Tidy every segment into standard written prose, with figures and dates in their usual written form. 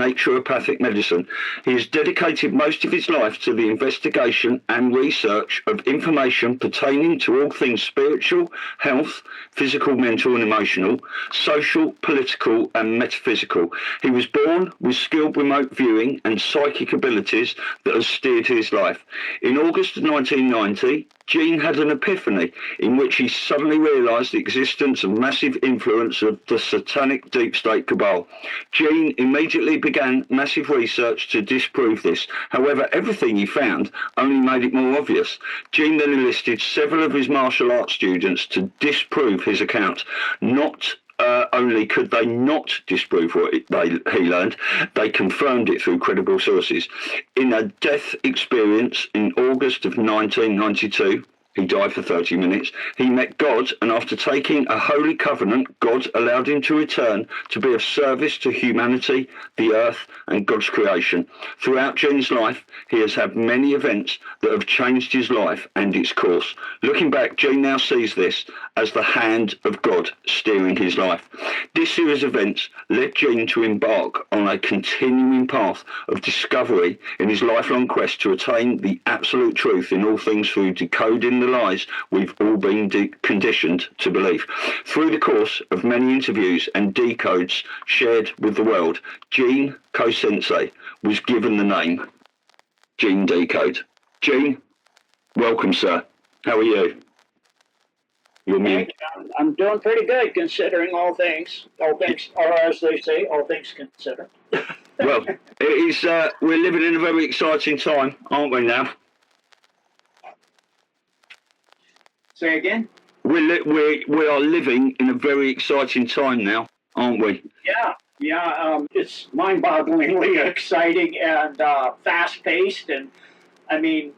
naturopathic medicine. He has dedicated most of his life to the investigation and research of information pertaining to all things spiritual, health, physical, mental and emotional, social, political and metaphysical. He was born with skilled remote viewing and psychic abilities that have steered his life. In August of 1990, Gene had an epiphany in which he suddenly realised the existence of massive influence of the satanic deep state cabal. Gene immediately began massive research to disprove this. However, everything he found only made it more obvious. Gene then enlisted several of his martial arts students to disprove his account. Not only could they not disprove what he learned, they confirmed it through credible sources. In a death experience in August of 1992, he died for 30 minutes. He met God, and after taking a holy covenant, God allowed him to return to be of service to humanity, the earth, and God's creation. Throughout Gene's life, he has had many events that have changed his life and its course. Looking back, Gene now sees this as the hand of God steering his life. This series of events led Gene to embark on a continuing path of discovery in his lifelong quest to attain the absolute truth in all things through decoding the lies we've all been conditioned to believe. Through the course of many interviews and decodes shared with the world, Gene Ko-sensei was given the name Gene Decode. Gene, welcome, sir. How are you? I'm doing pretty good considering all things, or as they say, all things considered. Well, it is. We're living in a very exciting time, aren't we now? Say again? We are living in a very exciting time now, aren't we? Yeah. It's mind-bogglingly exciting and fast-paced, and I mean,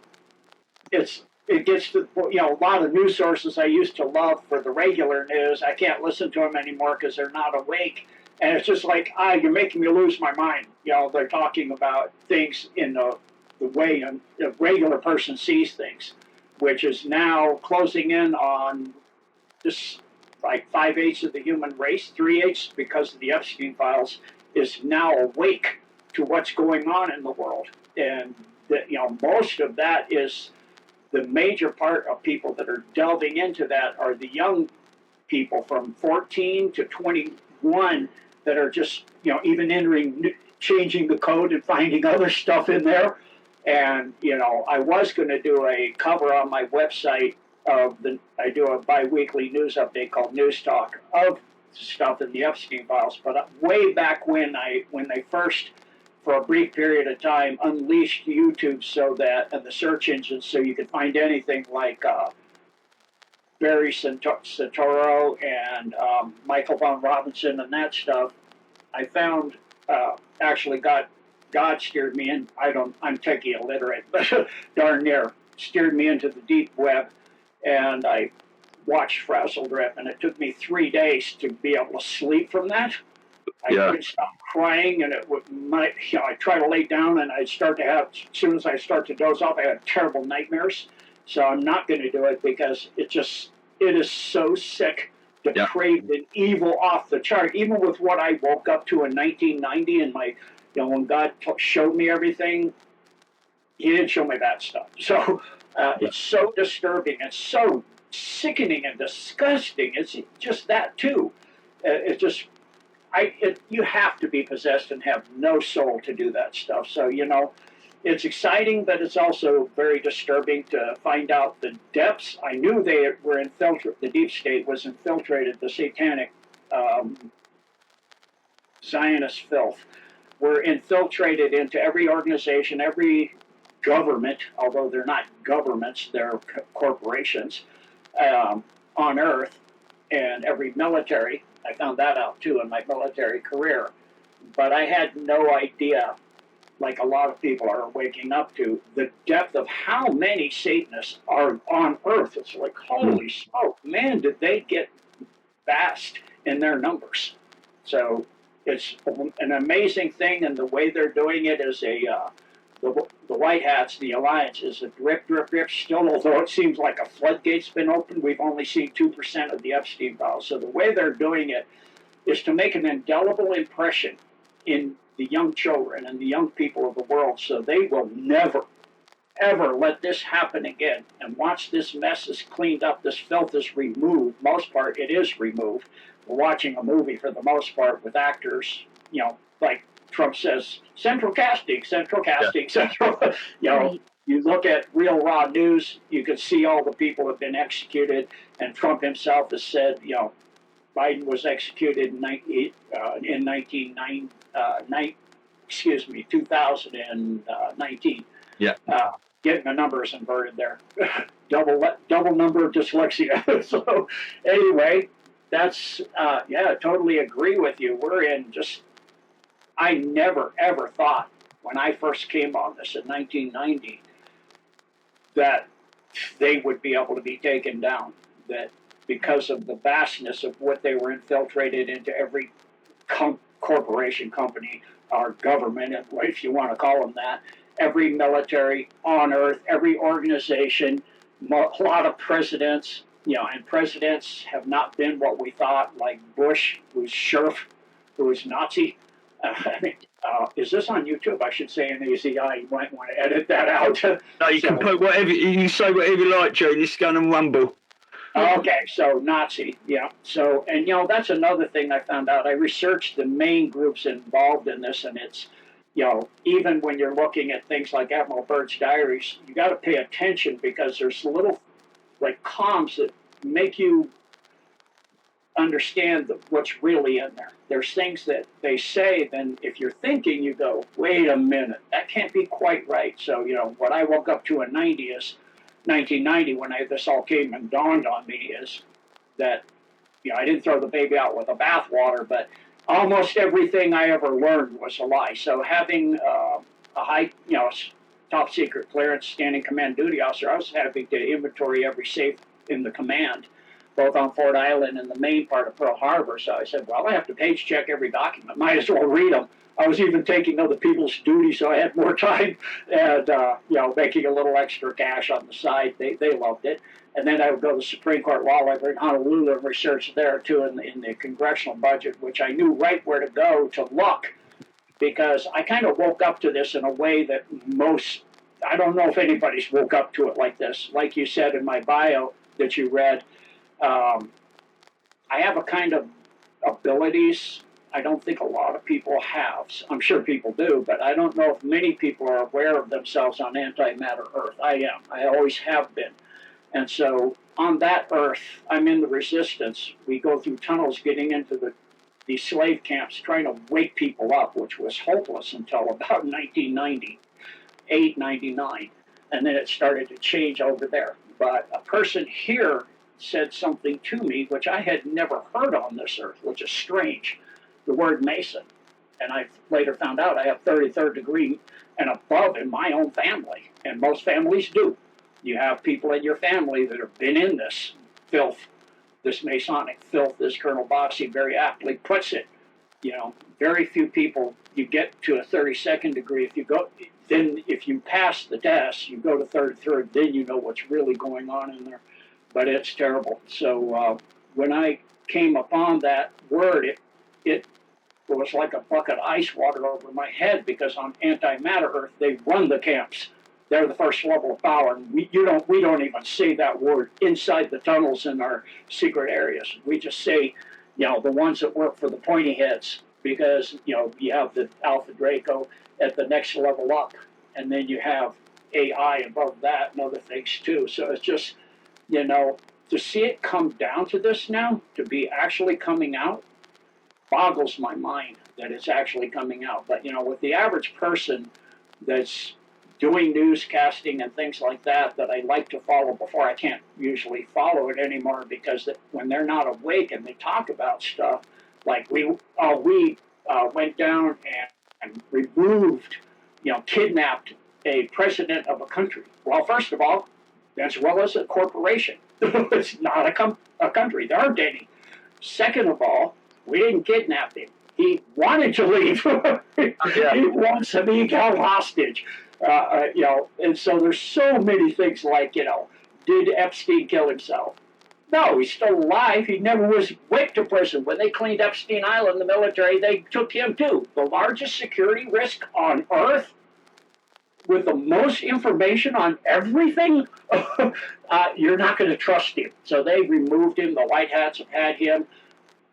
it gets to, a lot of news sources I used to love for the regular news. I can't listen to them anymore because they're not awake. And it's just like, you're making me lose my mind. They're talking about things in the way a regular person sees things, which is now closing in on just like 5/8 of the human race, 3/8 because of the Epstein files, is now awake to what's going on in the world. And most of that is the major part of people that are delving into that are the young people from 14 to 21 that are just, even changing the code and finding other stuff in there. And, I was going to do a cover on my website I do a bi-weekly news update called News Talk of stuff in the Epstein files. But way back when they first, for a brief period of time, unleashed YouTube and the search engines so you could find anything like Barry Santoro and Michael von Robinson and that stuff, I found actually God steered me in. I'm techie illiterate, but darn near steered me into the deep web, and I watched Frazzled Rip, and it took me 3 days to be able to sleep from that. I couldn't stop crying, and I try to lay down, and as soon as I start to doze off, I have terrible nightmares. So I'm not going to do it because it is so sick, depraved, and evil off the chart. Even with what I woke up to in 1990 and when God showed me everything, He didn't show me that stuff. So it's so disturbing. It's so sickening and disgusting. It's just that too. You have to be possessed and have no soul to do that stuff. So it's exciting, but it's also very disturbing to find out the depths. I knew they were infiltrated. The deep state was infiltrated. The satanic Zionist filth were infiltrated into every organization, every government, although they're not governments, they're corporations, on Earth, and every military. I found that out too in my military career. But I had no idea, like a lot of people are waking up to, the depth of how many Satanists are on Earth. It's like, holy smoke, man, did they get vast in their numbers. So it's an amazing thing, and the way they're doing it is the White Hats, the Alliance, is a drip, drip, drip. Still, although it seems like a floodgate's been opened, we've only seen 2% of the Epstein files. So the way they're doing it is to make an indelible impression in the young children and the young people of the world, so they will never, ever let this happen again. And once this mess is cleaned up, this filth is removed. Most part, it is removed. We're watching a movie for the most part with actors, like Trump says, central casting, central. Right. You look at real raw news, you can see all the people have been executed, and Trump himself has said, Biden was executed in 2019. Yeah. Getting the numbers inverted there. double number of dyslexia. So anyway, that's totally agree with you. We're in just. I never ever thought when I first came on this in 1990 that they would be able to be taken down. That because of the vastness of what they were infiltrated into every corporation, company, or government, if you want to call them that, every military on earth, every organization, a lot of presidents, and presidents have not been what we thought, like Bush, who's Sheriff, who was Nazi. Is this on YouTube? I should say in AZI. You might want to edit that out. No, you can put whatever you say, whatever you like, Joe. It's going to rumble. Okay, so Nazi, yeah. So, and that's another thing I found out. I researched the main groups involved in this, and it's, even when you're looking at things like Admiral Byrd's diaries, you got to pay attention because there's little, like, comms that make you understand what's really in there. There's things that they say, then if you're thinking, you go, wait a minute, that can't be quite right. So, what I woke up to in 1990, when this all came and dawned on me, is that, I didn't throw the baby out with the bathwater, but almost everything I ever learned was a lie. So having a high, top secret clearance, standing command duty officer, I was having to inventory every safe in the command, both on Fort Island and the main part of Pearl Harbor. So I said, well, I have to page check every document. Might as well read them. I was even taking other people's duty, so I had more time and, making a little extra cash on the side. They loved it. And then I would go to the Supreme Court Law Library in Honolulu and research there, too, in the congressional budget, which I knew right where to go to look, because I kind of woke up to this in a way that I don't know if anybody's woke up to it like this. Like you said in my bio that you read, I have a kind of abilities I don't think a lot of people have. I'm sure people do, but I don't know if many people are aware of themselves on antimatter Earth. I am. I always have been. And so on that Earth, I'm in the resistance. We go through tunnels getting into these slave camps trying to wake people up, which was hopeless until about 1998, 99. And then it started to change over there. But a person here said something to me which I had never heard on this Earth, which is strange. The word Mason. And I later found out I have 33rd degree and above in my own family. And most families do. You have people in your family that have been in this filth, this Masonic filth, as Colonel Boxey very aptly puts it. Very few people, you get to a 32nd degree. If you pass the test, you go to 33rd, then you know what's really going on in there. But it's terrible. So when I came upon that word, it was like a bucket of ice water over my head, because on antimatter Earth, they run the camps. They're the first level of power. And we don't even say that word inside the tunnels in our secret areas. We just say, the ones that work for the pointy heads, because, you have the Alpha Draco at the next level up, and then you have AI above that and other things too. So it's just, to see it come down to this now, to be actually coming out, boggles my mind that it's actually coming out. But, with the average person that's doing newscasting and things like that I like to follow before, I can't usually follow it anymore, because when they're not awake and they talk about stuff, like we went down and removed, kidnapped a president of a country. Well, first of all, Venezuela is a corporation. It's not a country. There aren't any. Second of all, we didn't kidnap him. He wanted to leave. He wants to be held hostage. And so there's so many things like, did Epstein kill himself? No, he's still alive. He never went to prison. When they cleaned Epstein Island, the military, they took him too. The largest security risk on earth with the most information on everything, you're not going to trust him. So they removed him. The White Hats have had him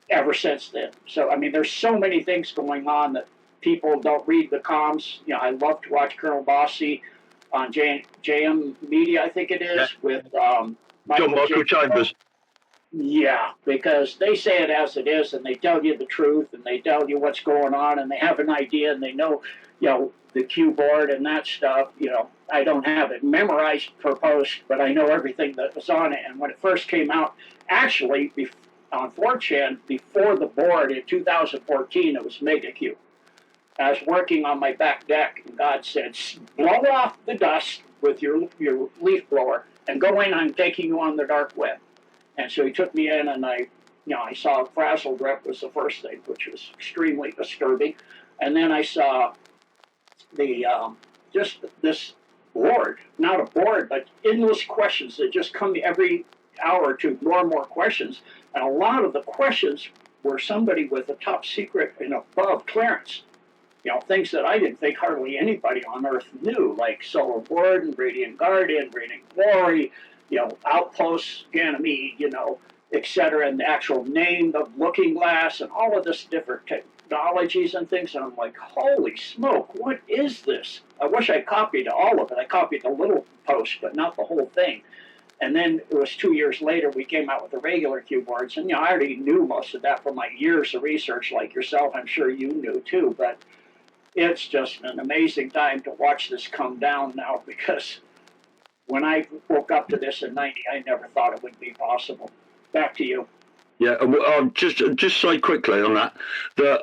ever since then. So, I mean, there's so many things going on that people don't read the comms. You know, I love to watch Colonel Bossy on JM Media, I think it is, with Michael Chambers. Yeah, because they say it as it is, and they tell you the truth, and they tell you what's going on, and they have an idea, and they know, the Q board and that stuff. I don't have it memorized per post, but I know everything that was on it. And when it first came out, actually, on 4chan, before the board in 2014, it was Mega Q. I was working on my back deck, and God said, blow off the dust with your leaf blower, and go in, I'm taking you on the dark web. And so he took me in, and I saw frazzled rep was the first thing, which was extremely disturbing. And then I saw the just this board, not a board, but endless questions that just come every hour or two, more and more questions. And a lot of the questions were somebody with a top secret and above clearance. Things that I didn't think hardly anybody on Earth knew, like Solar Warden, Radiant Guardian, Radiant Glory, Outposts, Ganymede, et cetera, and the actual name, the Looking Glass, and all of this different technologies and things. And I'm like, holy smoke, what is this? I wish I copied all of it. I copied the little post, but not the whole thing. And then it was 2 years later, we came out with the regular cue boards. And I already knew most of that from my years of research, like yourself. I'm sure you knew too. But it's just an amazing time to watch this come down now, because when I woke up to this in 90, I never thought it would be possible. Back to you. Yeah, just say quickly on that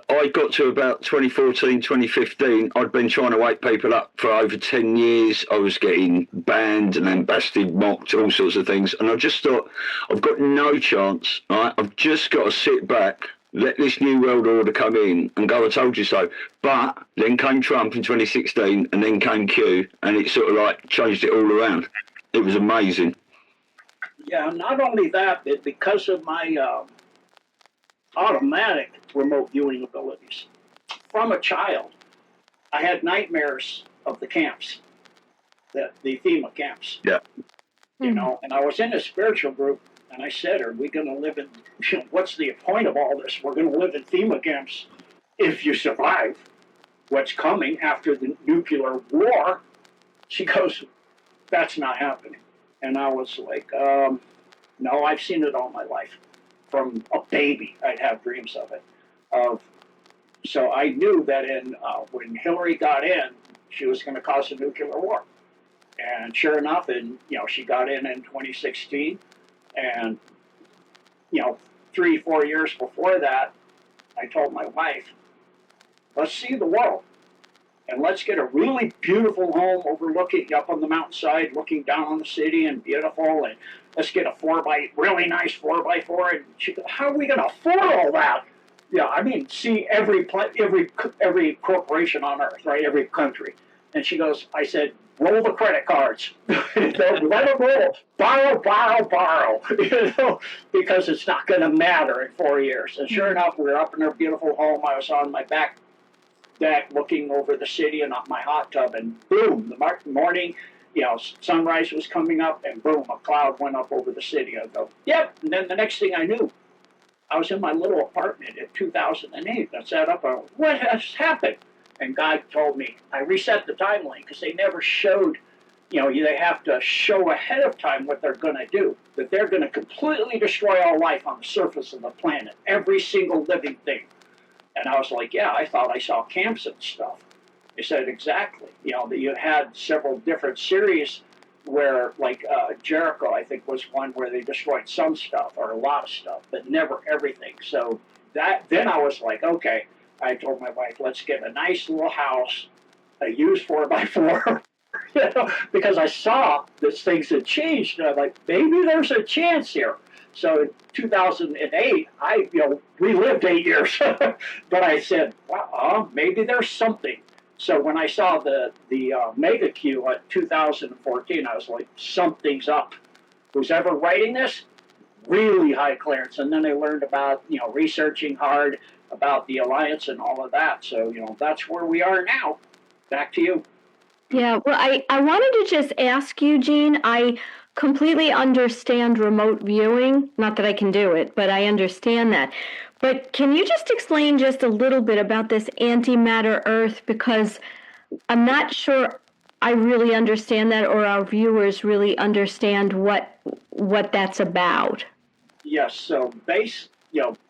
I got to about 2014, 2015. I'd been trying to wake people up for over 10 years. I was getting banned and then busted, mocked, all sorts of things. And I just thought, I've got no chance, right? I've just got to sit back, let this new world order come in and go, I told you so. But then came Trump in 2016, and then came Q, and it sort of like changed it all around. It was amazing. Yeah, not only that, but because of my automatic remote viewing abilities. From a child, I had nightmares of the camps, the FEMA camps. Yeah. And I was in a spiritual group, and I said, are we going to live in, what's the point of all this? We're going to live in FEMA camps if you survive what's coming after the nuclear war. She goes, that's not happening. And I was like, no, I've seen it all my life. From a baby, I'd have dreams of it. So I knew that when Hillary got in, she was going to cause a nuclear war. And sure enough, she got in 2016. And, 3-4 years before that, I told my wife, let's see the world. And let's get a really beautiful home overlooking up on the mountainside, looking down on the city, and beautiful. And let's get a really nice 4x4. And she goes, how are we going to afford all that? Yeah, I mean, see every corporation on earth, right? Every country. And she goes, I said, roll the credit cards. Let them roll. Borrow. Because it's not going to matter in 4 years. And sure enough, we were up in our beautiful home. I was on my back deck looking over the city and up my hot tub, and boom, the morning, sunrise was coming up, and boom, a cloud went up over the city. I go, yep. And then the next thing I knew, I was in my little apartment in 2008. I sat up, what has happened? And God told me, I reset the timeline, because they never showed, they have to show ahead of time what they're going to do, that they're going to completely destroy all life on the surface of the planet, every single living thing. And I was like, yeah, I thought I saw camps and stuff. They said, exactly. That you had several different series where, like Jericho, I think, was one where they destroyed some stuff or a lot of stuff, but never everything. So then I was like, okay. I told my wife, let's get a nice little house, a used 4x4, because I saw that things had changed. And I'm like, maybe there's a chance here. So in 2008, I relived 8 years, but I said, well, maybe there's something. So when I saw the Mega Q at 2014, I was like, something's up. Who's ever writing this? really high clearance. And then I learned about, researching hard about the Alliance and all of that. So, that's where we are now. Back to you. Yeah, well, I wanted to just ask you, Gene, I completely understand remote viewing. Not that I can do it, but I understand that. But can you just explain just a little bit about this antimatter Earth? Because I'm not sure I really understand that, or our viewers really understand what that's about. Yes. So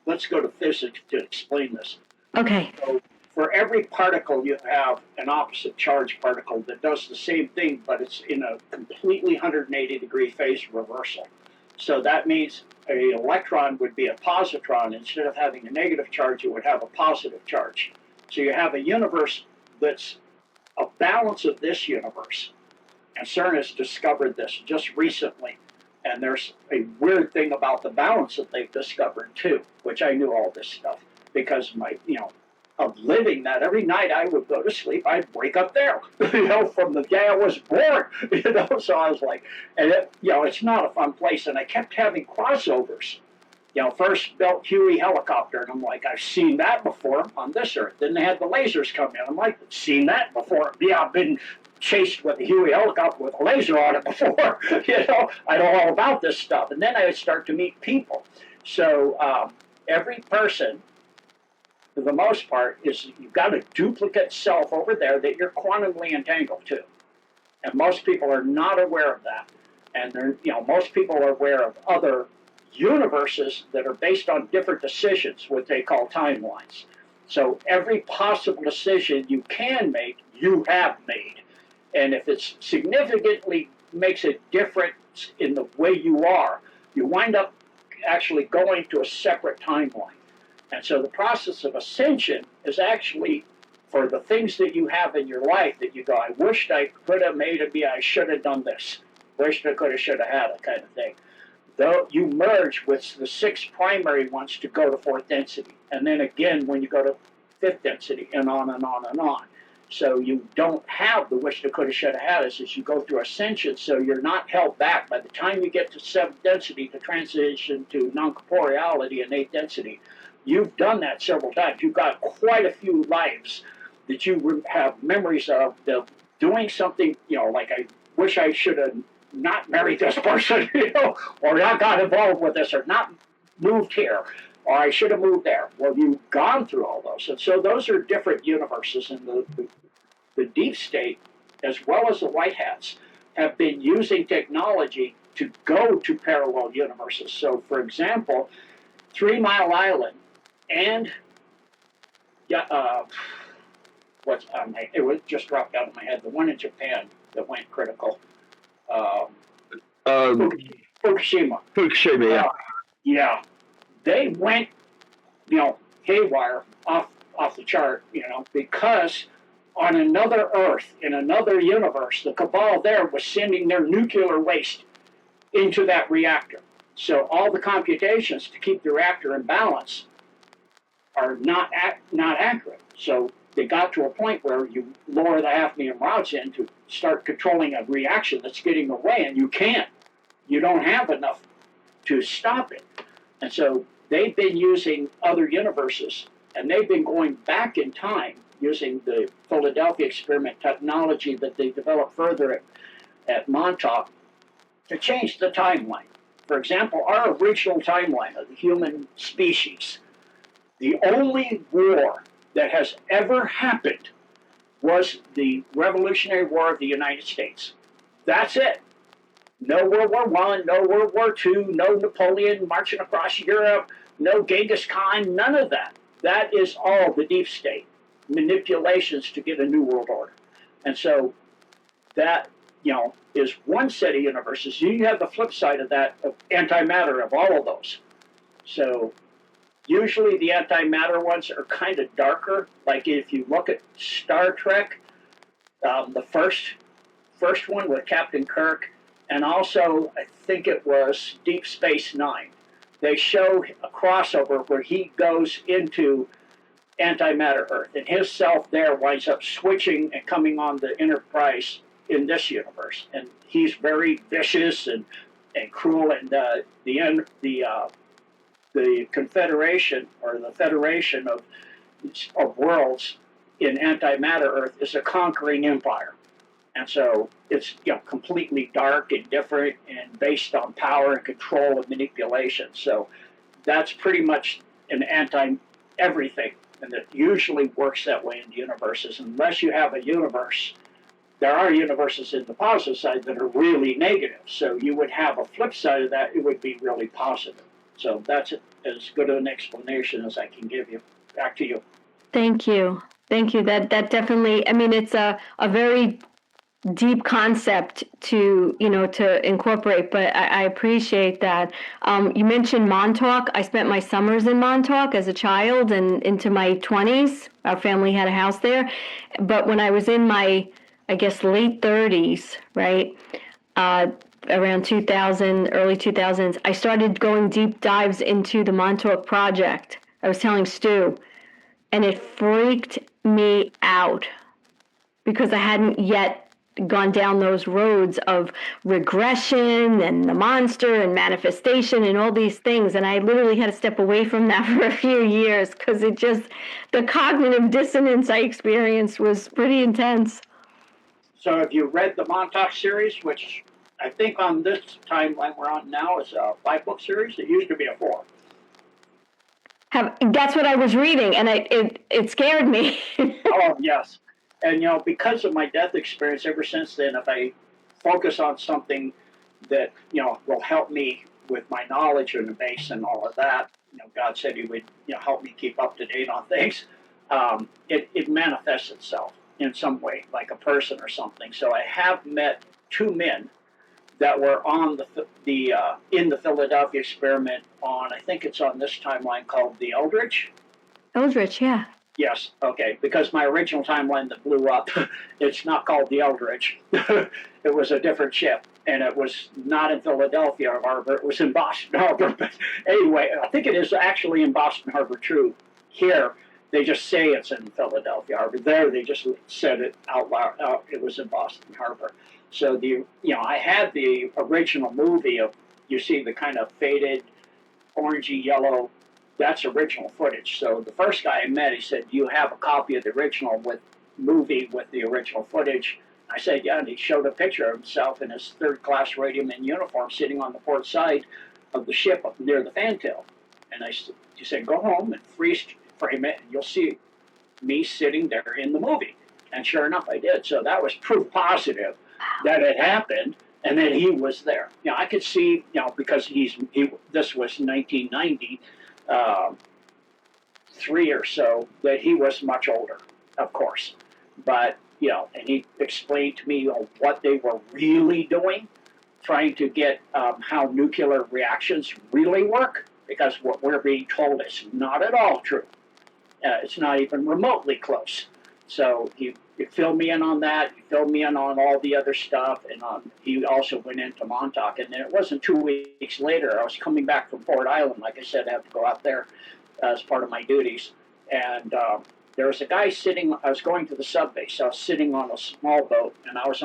let's go to physics to explain this. Okay. So for every particle, you have an opposite charge particle that does the same thing, but it's in a completely 180-degree phase reversal. So that means an electron would be a positron. Instead of having a negative charge, it would have a positive charge. So you have a universe that's a balance of this universe. And CERN has discovered this just recently. And there's a weird thing about the balance that they've discovered too, which I knew all this stuff because of living that. Every night I would go to sleep, I'd wake up there, from the day I was born, So I was like, and it's not a fun place. And I kept having crossovers. First built Huey helicopter, and I'm like, I've seen that before on this Earth. Then they had the lasers come in. I'm like, I've seen that before. Yeah, I've been chased with a Huey helicopter with a laser on it before. I know all about this stuff. And then I would start to meet people. So every person, for the most part, you've got a duplicate self over there that you're quantumly entangled to. And most people are not aware of that. And most people are aware of other universes that are based on different decisions, what they call timelines. So every possible decision you can make, you have made. And if it significantly makes a difference in the way you are, you wind up actually going to a separate timeline. And so the process of ascension is actually for the things that you have in your life that you go, I wished I could have made it be, I should have done this. Wished I could have, should have had it, kind of thing. Though you merge with the 6 primary ones to go to 4th density. And then again, when you go to 5th density, and on and on and on. So you don't have the wish that could have, should have had it as you go through ascension. So you're not held back. By the time you get to 7th density, to transition to non-corporeality and 8th density, you've done that several times. You've got quite a few lives that you have memories of doing something, like I wish I should have not married this person, or not got involved with this, or not moved here, or I should have moved there. Well, you've gone through all those. And so those are different universes. And the deep state, as well as the white hats, have been using technology to go to parallel universes. So, for example, 3 Mile Island and it was just dropped out of my head. The one in Japan that went critical. Fukushima. Fukushima, yeah. Yeah. They went, haywire off the chart, because on another Earth, in another universe, the cabal there was sending their nuclear waste into that reactor. So all the computations to keep the reactor in balance are not accurate. So they got to a point where you lower the hafnium rods in to start controlling a reaction that's getting away, and you can't. You don't have enough to stop it. And so they've been using other universes, and they've been going back in time using the Philadelphia experiment technology that they developed further at Montauk to change the timeline. For example, our original timeline of the human species, the only war that has ever happened was the Revolutionary War of the United States. That's it. No World War I, no World War II, no Napoleon marching across Europe, no Genghis Khan, none of that. That is all the deep state manipulations to get a new world order. And so that, is one set of universes. You have the flip side of that, of antimatter, of all of those. So usually the antimatter ones are kind of darker. Like if you look at Star Trek, the first one with Captain Kirk, and also I think it was Deep Space Nine. They show a crossover where he goes into antimatter Earth, and his self there winds up switching and coming on the Enterprise in this universe. And he's very vicious and and cruel, and the Confederation or the Federation of Worlds in Antimatter Earth is a conquering empire. And so it's completely dark and different and based on power and control and manipulation. So that's pretty much an anti-everything. And it usually works that way in universes. Unless you have a universe, there are universes in the positive side that are really negative. So you would have a flip side of that, it would be really positive. So that's as good an explanation as I can give you. Back to you. Thank you. Thank you. That definitely, I mean, it's a very deep concept to incorporate, but I appreciate that. You mentioned Montauk. I spent my summers in Montauk as a child and into my 20s. Our family had a house there. But when I was in my, I guess, late 30s, right, around 2000, early 2000s, I started going deep dives into the Montauk Project. I was telling Stu, and it freaked me out because I hadn't yet gone down those roads of regression and the monster and manifestation and all these things. And I literally had to step away from that for a few years because the cognitive dissonance I experienced was pretty intense. So have you read the Montauk series, which I think on this timeline we're on now is a 5-book series? It used to be a 4. That's what I was reading, and it scared me. Oh, yes. And, because of my death experience ever since then, if I focus on something that, will help me with my knowledge and the base and all of that, God said he would, help me keep up to date on things, it manifests itself in some way, like a person or something. So I have met 2 men that were on in the Philadelphia experiment on, I think it's on this timeline called the Eldridge. Eldridge, yeah. Yes, okay, because my original timeline that blew up, it's not called the Eldridge. It was a different ship, and it was not in Philadelphia Harbor, it was in Boston Harbor. But anyway, I think it is actually in Boston Harbor, true. Here, they just say it's in Philadelphia Harbor. There, they just said it out loud, it was in Boston Harbor. So I had the original movie of, you see the kind of faded, orangey yellow. That's original footage. So the first guy I met, he said, "Do you have a copy of the original movie with the original footage?" I said, "Yeah," and he showed a picture of himself in his 3rd-class radioman uniform sitting on the port side of the ship up near the fantail. And he said, "Go home and freeze frame it, and you'll see me sitting there in the movie." And sure enough, I did. So that was proof positive that it happened, and that he was there. I could see, because this was 1990. 3 or so, that he was much older, of course. But, and he explained to me what they were really doing, trying to get how nuclear reactions really work, because what we're being told is not at all true. It's not even remotely close. So he filled me in on that. He filled me in on all the other stuff. And he also went into Montauk. And then it wasn't 2 weeks later. I was coming back from Fort Island. Like I said, I have to go out there as part of my duties. And there was a guy sitting. I was going to the sub base. So I was sitting on a small boat. And I was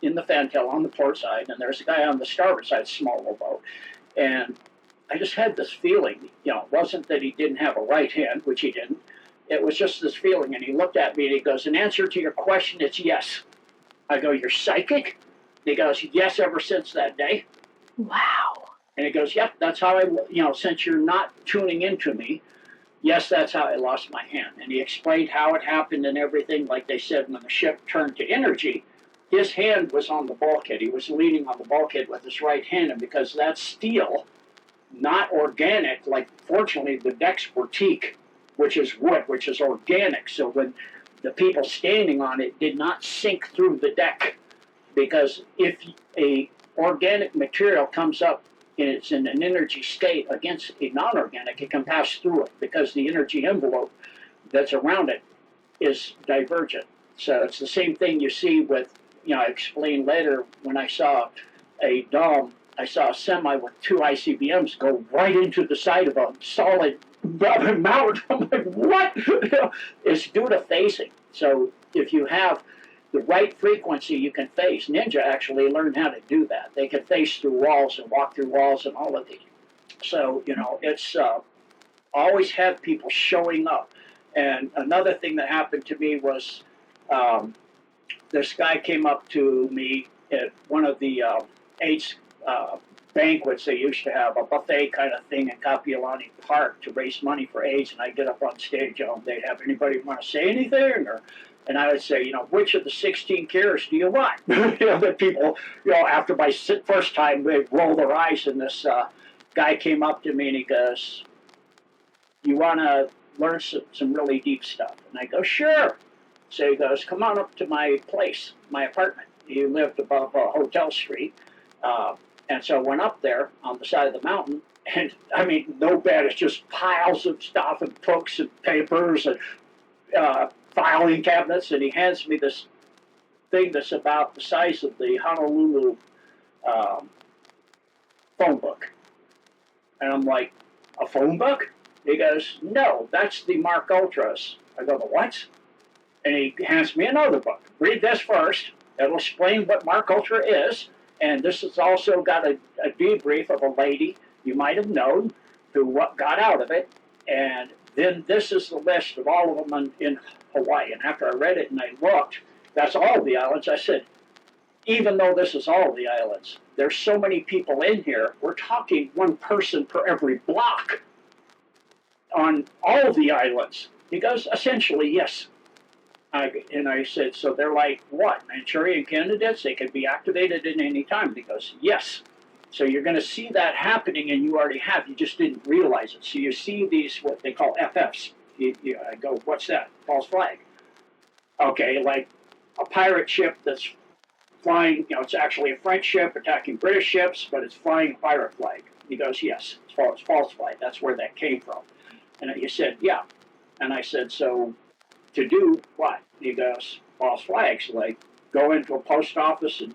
in the fantail on the port side. And there's a guy on the starboard side, small little boat. And I just had this feeling. It wasn't that he didn't have a right hand, which he didn't. It was just this feeling, and he looked at me and he goes, "In answer to your question, it's yes." I go, "You're psychic?" He goes, "Yes, ever since that day." Wow. And he goes, "Yep, that's how since you're not tuning into me, yes, that's how I lost my hand." And he explained how it happened and everything. Like they said, when the ship turned to energy, his hand was on the bulkhead. He was leaning on the bulkhead with his right hand, and because that's steel, not organic, like fortunately the decks were teak, which is wood, which is organic. So when the people standing on it did not sink through the deck, because if a organic material comes up and it's in an energy state against a non-organic, it can pass through it because the energy envelope that's around it is divergent. So it's the same thing you see with, I explained later when I saw a dome, I saw a semi with 2 ICBMs go right into the side of a solid mountain. I'm like, what? It's due to phasing. So if you have the right frequency, you can phase. Ninja actually learned how to do that. They can phase through walls and walk through walls and all of these. So, it's always have people showing up. And another thing that happened to me was this guy came up to me at one of the AIDS banquets they used to have, a buffet kind of thing in Kapiolani Park to raise money for AIDS. And I'd get up on stage, they'd have anybody want to say anything? And I would say, which of the 16 cures do you want? The people, after my first time, they roll their eyes, and this guy came up to me and he goes, you want to learn some really deep stuff? And I go, sure. So he goes, come on up to my place, my apartment. He lived above Hotel Street. And so I went up there on the side of the mountain, and I mean, no bed. It's just piles of stuff and books and papers and filing cabinets. And he hands me this thing that's about the size of the Honolulu phone book. And I'm like, a phone book? He goes, no, that's the Mark Ultras. I go, the what? And he hands me another book. Read this first. It'll explain what Mark Ultra is. And this has also got a debrief of a lady you might have known who got out of it. And then this is the list of all of them in Hawaii. And after I read it and I looked, that's all the islands. I said, even though this is all the islands, there's so many people in here. We're talking one person per every block on all the islands. He goes, essentially, yes. And I said, so they're like what? Manchurian candidates? They can be activated at any time. And he goes, yes. So you're going to see that happening, and you already have. You just didn't realize it. So you see these, what they call FFs. I go, what's that? False flag. Okay, like a pirate ship that's flying, it's actually a French ship attacking British ships, but it's flying a pirate flag. He goes, yes, it's false flag. That's where that came from. And he said, yeah. And I said, so to do what? He goes, false flags, like go into a post office and,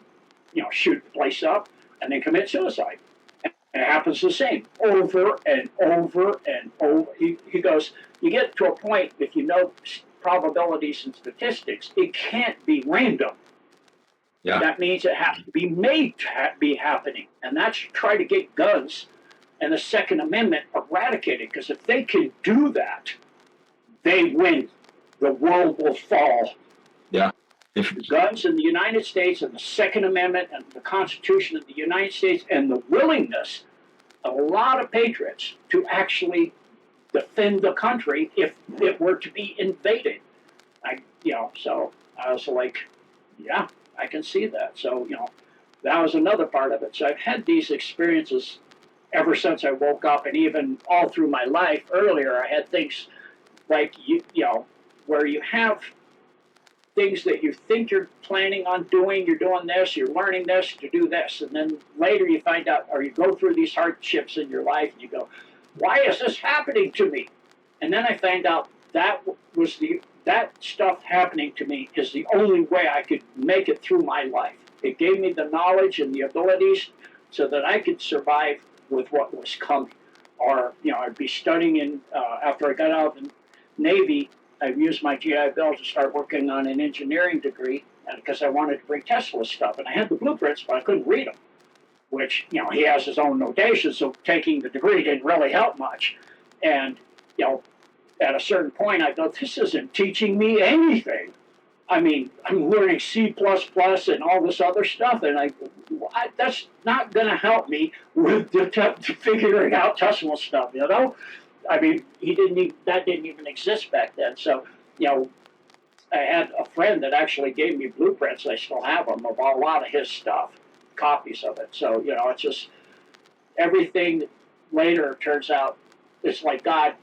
shoot the place up and then commit suicide. And it happens the same over and over and over. He goes, you get to a point, if you know probabilities and statistics, it can't be random. Yeah. That means it has to be made to be happening. And that's try to get guns and the Second Amendment eradicated. Because if they can do that, they win. The world will fall. Yeah. The guns in the United States and the Second Amendment and the Constitution of the United States and the willingness of a lot of patriots to actually defend the country if it were to be invaded. So I was like, yeah, I can see that. So, that was another part of it. So I've had these experiences ever since I woke up, and even all through my life. Earlier, I had things like, where you have things that you think you're planning on doing, you're doing this, you're learning this to do this, and then later you find out, or you go through these hardships in your life, and you go, why is this happening to me? And then I find out that stuff happening to me is the only way I could make it through my life. It gave me the knowledge and the abilities so that I could survive with what was coming. Or, I'd be studying after I got out of the Navy, I used my GI Bill to start working on an engineering degree because I wanted to bring Tesla stuff. And I had the blueprints, but I couldn't read them, which, he has his own notations, so taking the degree didn't really help much. And, at a certain point, I go, this isn't teaching me anything. I mean, I'm learning C++ and all this other stuff, and that's not going to help me with figuring out Tesla stuff, I mean, that didn't even exist back then. So, I had a friend that actually gave me blueprints. I still have them of a lot of his stuff, copies of it. So, it's just everything later turns out it's like God,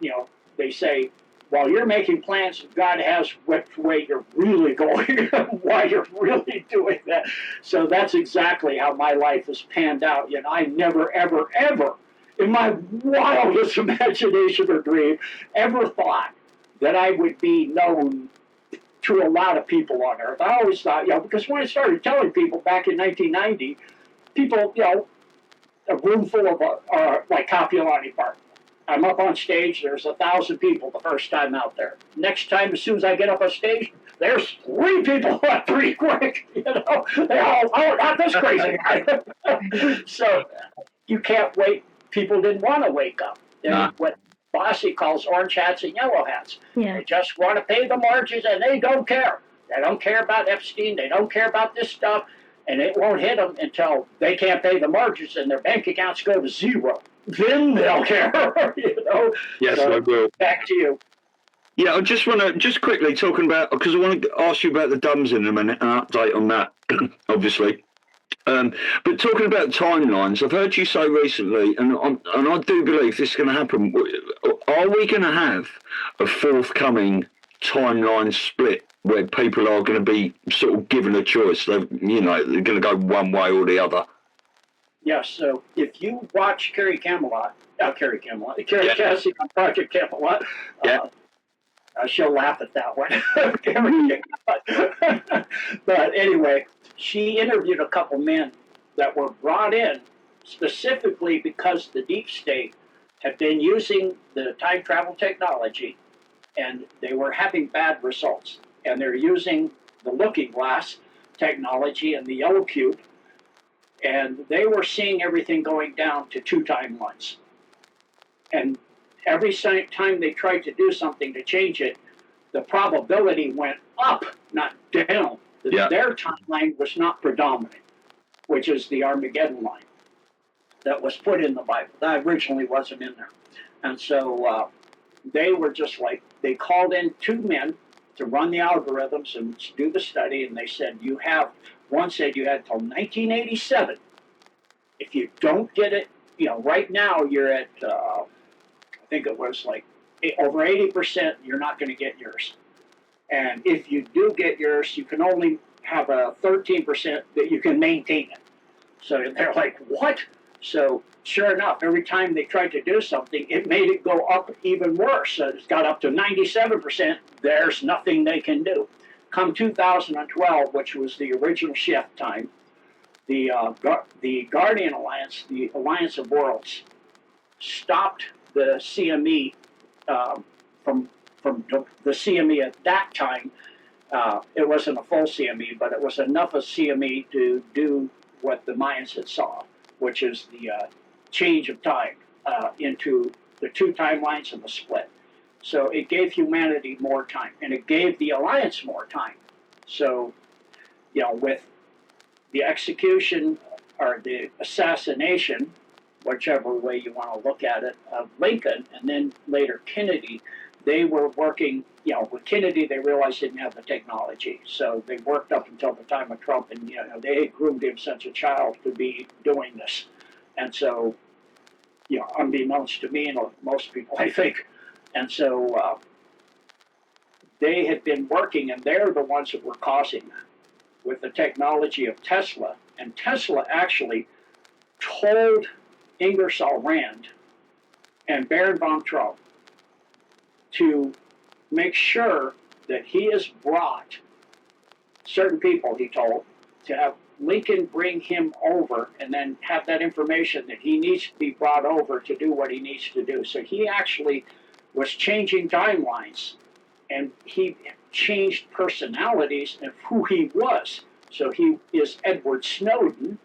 they say, well, you're making plans, God has which way you're really going, why you're really doing that. So that's exactly how my life has panned out. I never, ever, ever in my wildest imagination or dream, ever thought that I would be known to a lot of people on Earth. I always thought, because when I started telling people back in 1990, people, a room full of, like Kapiolani Park. I'm up on stage, there's 1,000 people the first time out there. Next time, as soon as I get up on stage, there's 3 people left pretty quick. You know, they all, oh, not this crazy guy. So you can't wait. People didn't want to wake up. They're what Bossy calls orange hats and yellow hats. Yeah. They just want to pay the margins and they don't care. They don't care about Epstein. They don't care about this stuff. And it won't hit them until they can't pay the margins and their bank accounts go to zero. Then they'll care, you know? Yes, So, I will. back to you. Yeah, I just want to just quickly talking about, because I want to ask you about the DUMS in a minute, an update on that, obviously. But talking about timelines, I've heard you say recently, and I do believe this is going to happen. Are we going to have a forthcoming timeline split where people are going to be sort of given a choice? They're going to go one way or the other. Yes, so if you watch Carrie Cassidy on Project Camelot, she'll laugh at that one. But anyway, she interviewed a couple men that were brought in specifically because the deep state had been using the time travel technology and they were having bad results. And they're using the looking glass technology and the yellow cube. And they were seeing everything going down to 2 timelines. And every time they tried to do something to change it, the probability went up, not down. Yeah. Their timeline was not predominant, which is the Armageddon line that was put in the Bible. That originally wasn't in there. And so they were just like, they called in 2 men to run the algorithms and do the study, and they said, one said you had till 1987. If you don't get it, right now you're at, I think it was like over 80%, you're not going to get yours. And if you do get yours, you can only have a 13% that you can maintain it. So they're like, what? So sure enough, every time they tried to do something, it made it go up even worse. So it's got up to 97%. There's nothing they can do. Come 2012, which was the original shift time, the Guardian Alliance, the Alliance of Worlds, stopped the CME from the CME at that time. It wasn't a full CME, but it was enough of CME to do what the Mayans had saw, which is the change of time into the 2 timelines and the split. So it gave humanity more time, and it gave the Alliance more time. So, with the execution or the assassination, whichever way you want to look at it, of Lincoln, and then later Kennedy, they were working, with Kennedy, they realized they didn't have the technology. So they worked up until the time of Trump, and, they had groomed him since a child to be doing this. And so, unbeknownst to me and most people, I think. And so they had been working, and they're the ones that were causing that with the technology of Tesla. And Tesla actually told Ingersoll Rand and Baron von Traub to make sure that he has brought certain people, he told, to have Lincoln bring him over and then have that information that he needs to be brought over to do what he needs to do. So he actually was changing timelines, and he changed personalities of who he was. So he is Edward Snowden,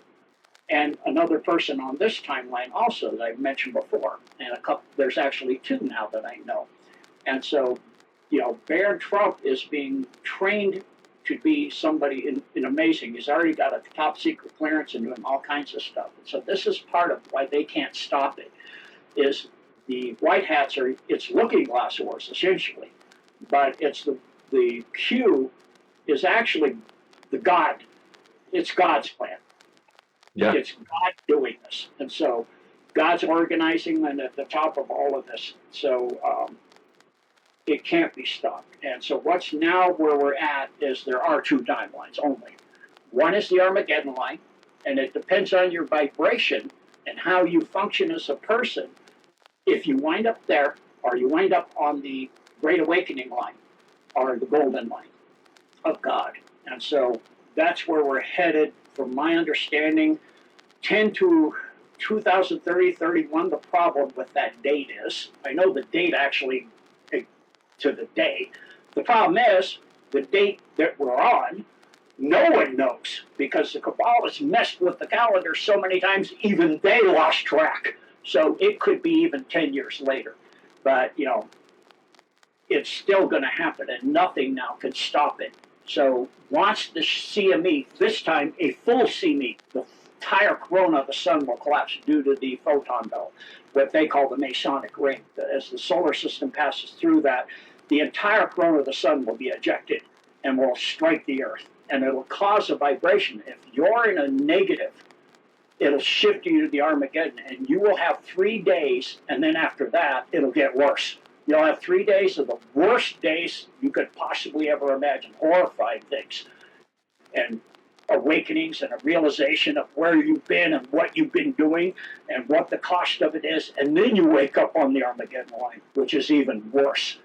and another person on this timeline also that I've mentioned before. And there's actually 2 now that I know. And so, Baron Trump is being trained to be somebody in amazing. He's already got a top secret clearance and doing all kinds of stuff. And so this is part of why they can't stop it, is the white hats it's looking glass wars, essentially. But it's the Q is actually it's God's plan. Yeah. It's God doing this. And so God's organizing and at the top of all of this. So it can't be stopped. And so what's now where we're at is there are 2 timelines only. One is the Armageddon line, and it depends on your vibration and how you function as a person. If you wind up there, or you wind up on the Great Awakening line, or the Golden line of God. And so that's where we're headed, from my understanding. 10 to 2030, 31, the problem with that date is, I know the date actually to the day. The problem is, the date that we're on, no one knows, because the Kabbalists messed with the calendar so many times, even they lost track. So it could be even 10 years later. But, it's still going to happen, and nothing now can stop it. So once the CME, this time a full CME, the entire corona of the sun will collapse due to the photon belt, what they call the Masonic ring. As the solar system passes through that, the entire corona of the sun will be ejected and will strike the earth. And it'll cause a vibration. If you're in a negative, it'll shift you to the Armageddon, and you will have 3 days, and then after that, it'll get worse. You'll have 3 days of the worst days you could possibly ever imagine, horrifying things, and awakenings and a realization of where you've been and what you've been doing and what the cost of it is, and then you wake up on the Armageddon line, which is even worse.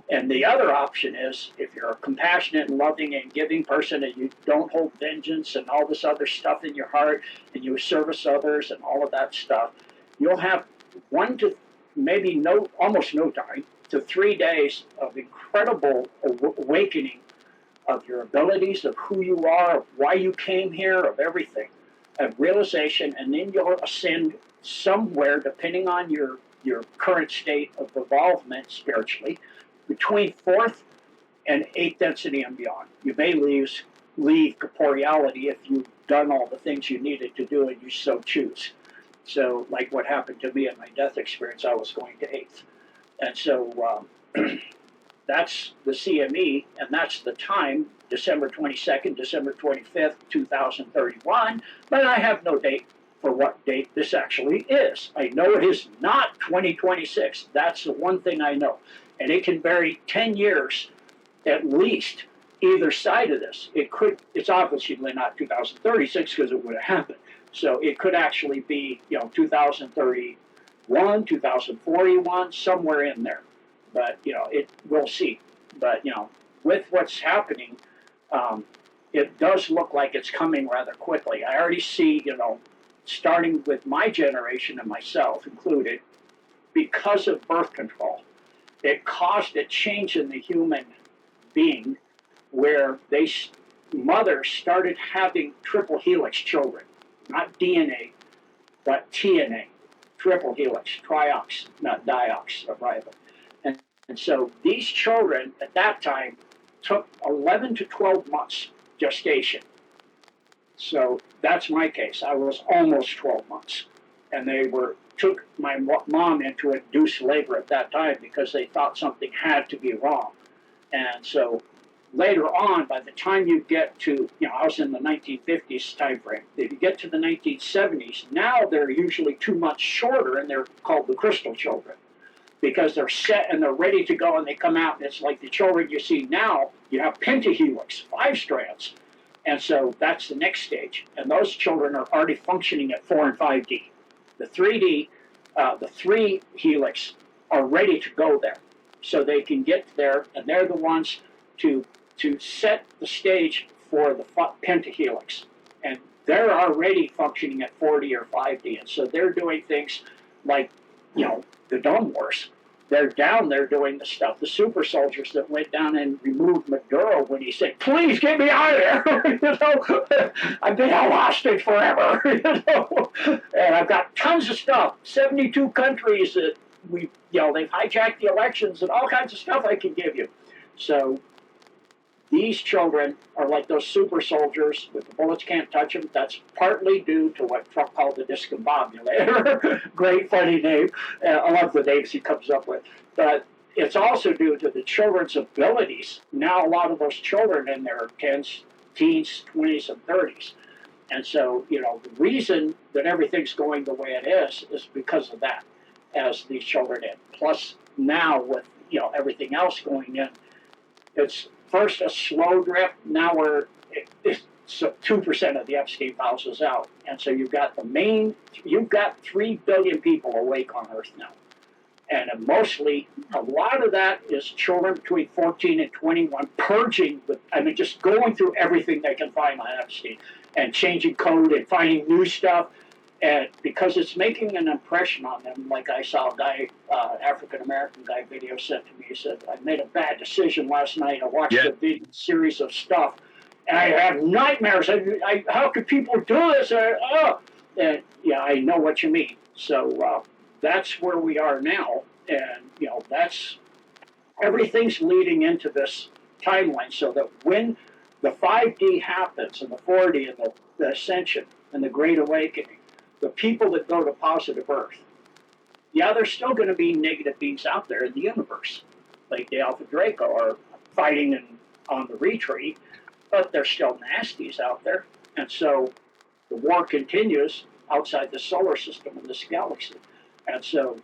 And the other option is, if you're a compassionate and loving and giving person and you don't hold vengeance and all this other stuff in your heart, and you service others and all of that stuff, you'll have 1 to maybe almost no time to 3 days of incredible awakening of your abilities, of who you are, of why you came here, of everything, of realization, and then you'll ascend somewhere, depending on your current state of involvement spiritually, between 4th and 8th density and beyond. You may leave corporeality if you've done all the things you needed to do and you so choose. So, like what happened to me in my death experience, I was going to 8th. And so that's the CME, and that's the time, December 22nd, December 25th, 2031, but I have no date for what date this actually is. I know it is not 2026. That's the one thing I know. And it can vary 10 years at least either side of this. It's obviously not 2036 because it would have happened. So it could actually be, 2031, 2041, somewhere in there. But, we'll see. But, with what's happening, it does look like it's coming rather quickly. I already see, starting with my generation and myself included, because of birth control, it caused a change in the human being where mothers started having triple helix children, not DNA, but TNA, triple helix, triox, not diox, arrival. And so these children at that time took 11 to 12 months gestation. So that's my case. I was almost 12 months. And they took my mom into induced labor at that time because they thought something had to be wrong. And so later on, by the time you get to, I was in the 1950s time frame. If you get to the 1970s, now they're usually 2 months shorter, and they're called the crystal children because they're set and they're ready to go, and they come out, and it's like the children you see now, you have pentahelix, 5 strands. And so that's the next stage. And those children are already functioning at 4 and 5D. The 3D, the 3 helix are ready to go there. So they can get there, and they're the ones to set the stage for the pentahelix. And they're already functioning at 4D or 5D. And so they're doing things like, the Dome Wars. They're down there doing the stuff. The super soldiers that went down and removed Maduro when he said, "Please get me out of there." I've been a hostage forever. And I've got tons of stuff. 72 countries that they've hijacked the elections and all kinds of stuff I can give you. So these children are like those super soldiers with the bullets can't touch them. That's partly due to what Trump called the discombobulator. Great funny name. I love the names he comes up with. But it's also due to the children's abilities. Now a lot of those children in their teens, 20s, and 30s. And so, the reason that everything's going the way it is because of that, as these children in. Plus now with, everything else going in, it's first a slow drip. Now so 2% of the Epstein files is out. And so you've got 3 billion people awake on Earth now. And mostly, a lot of that is children between 14 and 21 purging, just going through everything they can find on Epstein and changing code and finding new stuff. And because it's making an impression on them, like I saw a guy, African American guy video sent to me. He said, I made a bad decision last night. I watched a video series of stuff and I have nightmares. How could people do this? And yeah, I know what you mean. So that's where we are now. And, that's everything's leading into this timeline so that when the 5D happens and the 4D and the ascension and the Great Awakening, the people that go to positive Earth, yeah, there's still going to be negative beings out there in the universe, like the Alpha Draco are fighting on the retreat, but there's still nasties out there. And so the war continues outside the solar system in this galaxy. And so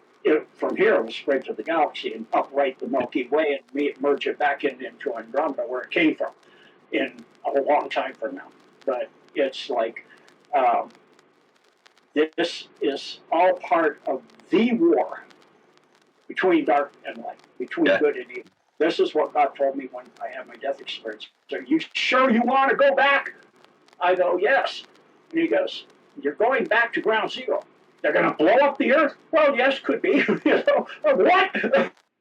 from here, it will spread to the galaxy and upright the Milky Way and merge it back into Andromeda, where it came from, in a long time from now. But it's like, this is all part of the war between dark and light, between good and evil. This is what God told me when I had my death experience. So, are you sure you want to go back? I go, yes. And he goes, you're going back to ground zero. They're going to blow up the Earth? Well, yes, could be. What?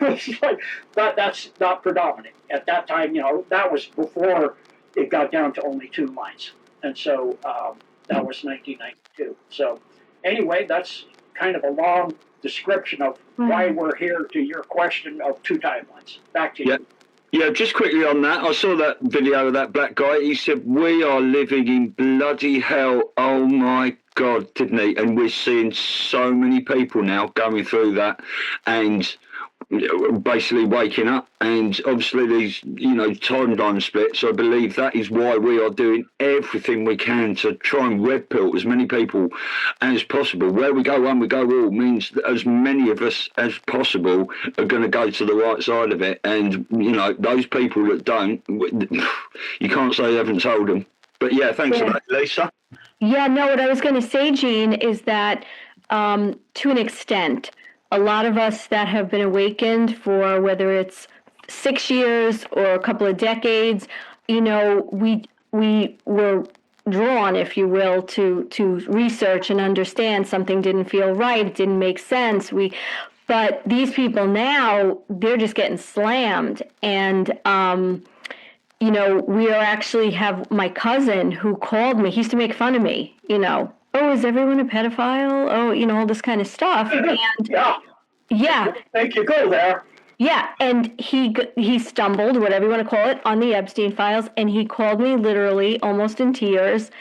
It's like, but that's not predominant. At that time, that was before it got down to only 2 lines. And so that was 1992. So anyway, that's kind of a long description of why we're here to your question of 2 timelines. Back to you. Yeah, just quickly on that, I saw that video of that black guy. He said, we are living in bloody hell. Oh, my God, didn't he? And we're seeing so many people now going through that and basically waking up. And obviously these, timeline splits. I believe that is why we are doing everything we can to try and red pill as many people as possible. Where we go one, we go all means that as many of us as possible are going to go to the right side of it. And, those people that don't, you can't say you haven't told them. But yeah, thanks for that, Lisa. Yeah, no, what I was going to say, Gene, is that to an extent, a lot of us that have been awakened for whether it's 6 years or a couple of decades, we were drawn, if you will, to research and understand something didn't feel right, it didn't make sense. But these people now, they're just getting slammed. And, we are actually have my cousin who called me. He used to make fun of me, oh, is everyone a pedophile? Oh, all this kind of stuff. And yeah. Make you go there. Yeah, and he stumbled, whatever you want to call it, on the Epstein files, and he called me literally almost in tears,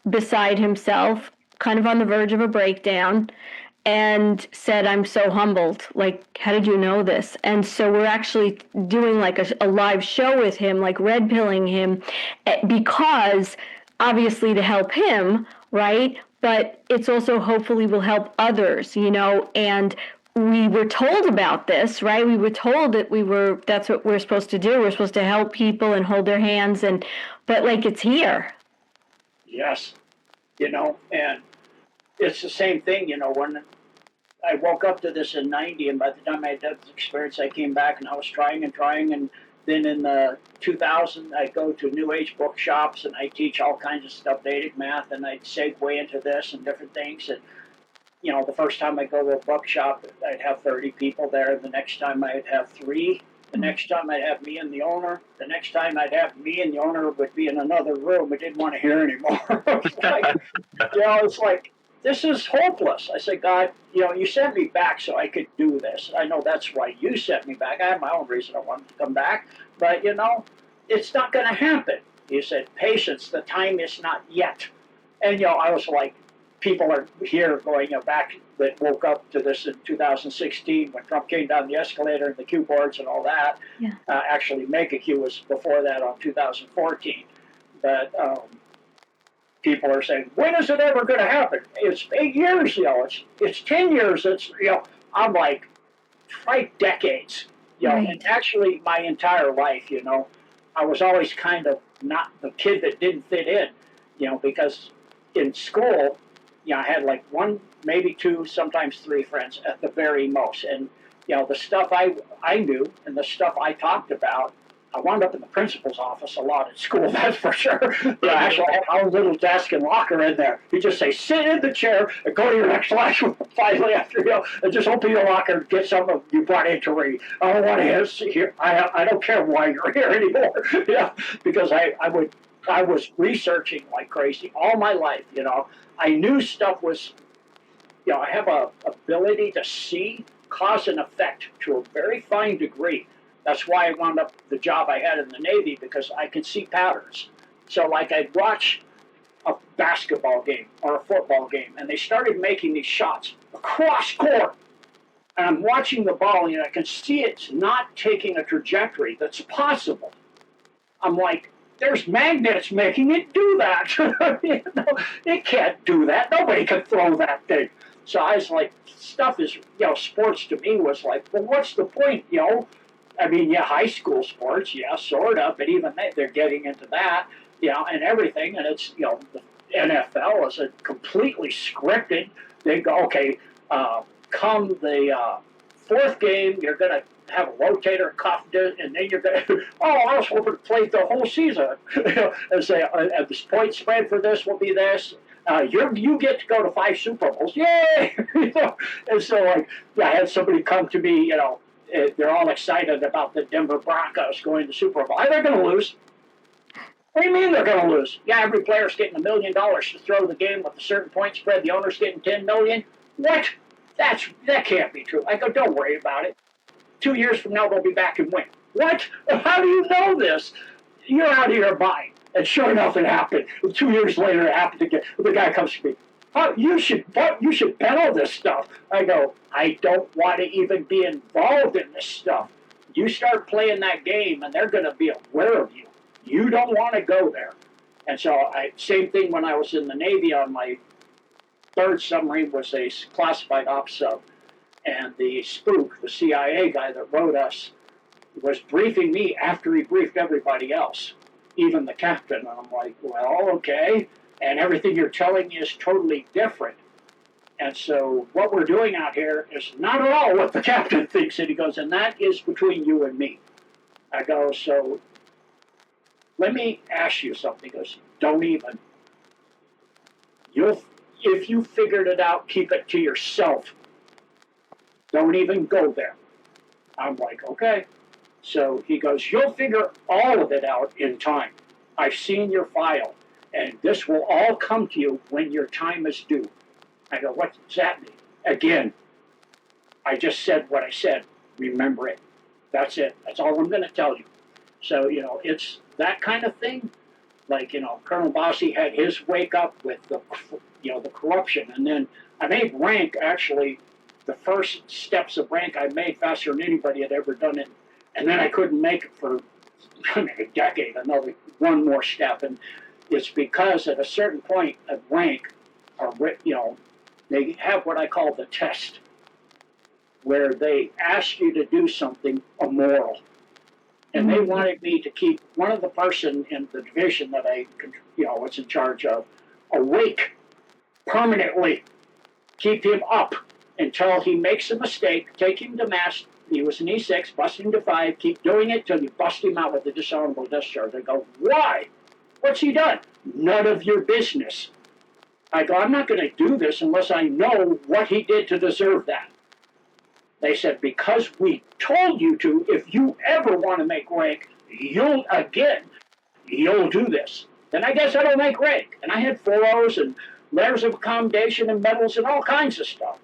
beside himself, kind of on the verge of a breakdown, and said, I'm so humbled. Like, how did you know this? And so we're actually doing like a live show with him, like red pilling him, because obviously to help him, right? But it's also hopefully will help others, and we were told about this, right? We were told that that's what we're supposed to do. We're supposed to help people and hold their hands, but like it's here. Yes. And it's the same thing, when I woke up to this in 90, and by the time I had that experience, I came back and I was trying, and then in the 2000, I go to New Age bookshops and I teach all kinds of stuff, Vedic math, and I'd segue into this and different things. And, the first time I go to a bookshop, I'd have 30 people there. The next time I'd have 3. The next time I'd have me and the owner. The next time I'd have me and the owner would be in another room. I didn't want to hear anymore. It's like, this is hopeless. I said, God, you sent me back so I could do this. I know that's why you sent me back. I have my own reason I wanted to come back. But, it's not going to happen. He said, patience, the time is not yet. And, I was like, people are here going back that woke up to this in 2016 when Trump came down the escalator and the Q boards and all that. Yeah. Actually, Mega Q was before that on 2014. But people are saying, when is it ever going to happen? It's 8 years, it's 10 years. I'm like, try decades. Right. And actually my entire life, I was always kind of not the kid that didn't fit in, because in school, I had like 1, maybe 2, sometimes 3 friends at the very most. And, the stuff I knew and the stuff I talked about, I wound up in the principal's office a lot at school, that's for sure. Yeah, actually, I had my own little desk and locker in there. You just say, sit in the chair and go to your next lesson finally after, and just open your locker and get something you brought in to read. I don't want to hear, I don't care why you're here anymore. Yeah, because I was researching like crazy all my life, I knew stuff was, I have a ability to see cause and effect to a very fine degree. That's why I wound up the job I had in the Navy, because I could see patterns. So like I'd watch a basketball game or a football game, and they started making these shots across court. And I'm watching the ball, and I can see it's not taking a trajectory that's possible. I'm like, there's magnets making it do that. It can't do that. Nobody can throw that thing. So I was like, stuff is, sports to me was like, well, what's the point, I mean, yeah, high school sports, yeah, sort of, but even they're getting into that, and everything. And it's, the NFL is a completely scripted. They go, okay, come the fourth game, you're going to have a rotator cuff, and then you're going to, I was hoping to play the whole season. And say, the point spread for this will be this. You get to go to 5 Super Bowls, yay! And so, like, I had somebody come to me, they're all excited about the Denver Broncos going to Super Bowl. They're going to lose. What do you mean they're going to lose? Yeah, every player's getting $1 million to throw the game with a certain point spread. The owner's getting $10 million. What? That can't be true. I go, don't worry about it. 2 years from now, they'll be back and win. What? How do you know this? You're out of your mind. And sure enough, it happened. 2 years later, it happened again. The guy comes to me. Oh, you should bet all this stuff. I go, I don't want to even be involved in this stuff. You start playing that game, and they're going to be aware of you. You don't want to go there. And so, same thing when I was in the Navy. On my third submarine was a classified ops sub, and the spook, the CIA guy that wrote us, was briefing me after he briefed everybody else, even the captain. And I'm like, well, okay. And everything you're telling me is totally different. And so what we're doing out here is not at all what the captain thinks. And he goes, and that is between you and me. I go, so let me ask you something. He goes, don't even. If you figured it out, keep it to yourself. Don't even go there. I'm like, okay. So he goes, you'll figure all of it out in time. I've seen your file, and this will all come to you when your time is due. I go, what does that mean? Again, I just said what I said. Remember it. That's it. That's all I'm going to tell you. So, it's that kind of thing. Like, Colonel Bossy had his wake up with the corruption. And then I made rank, actually, the first steps of rank I made faster than anybody had ever done it. And then I couldn't make it for a decade, one more step. And it's because at a certain point of rank, they have what I call the test, where they ask you to do something immoral. And they wanted me to keep one of the person in the division that I, was in charge of, awake permanently. Keep him up until he makes a mistake, take him to mast. He was an E6, bust him to 5, keep doing it till you bust him out with a dishonorable discharge. They go, why? What's he done? None of your business. I go, I'm not going to do this unless I know what he did to deserve that. They said, because we told you to, if you ever want to make rank, you'll do this. Then I guess I don't make rank. And I had 4.0s and letters of commendation and medals and all kinds of stuff.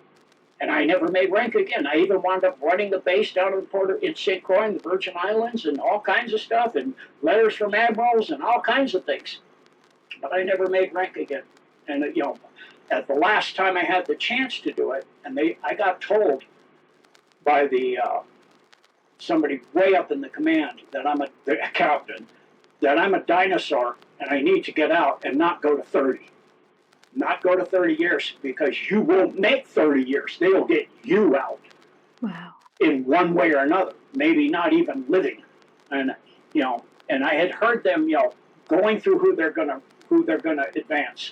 And I never made rank again. I even wound up running the base down in St. Croix, the Virgin Islands, and all kinds of stuff, and letters from admirals and all kinds of things. But I never made rank again. And at the last time I had the chance to do it, and I got told by somebody way up in the command that the captain, that I'm a dinosaur and I need to get out and not go to 30. Not go to 30 years, because you won't make 30 years. They'll get you out. Wow. In one way or another, maybe not even living. And and I had heard them, going through who they're gonna advance.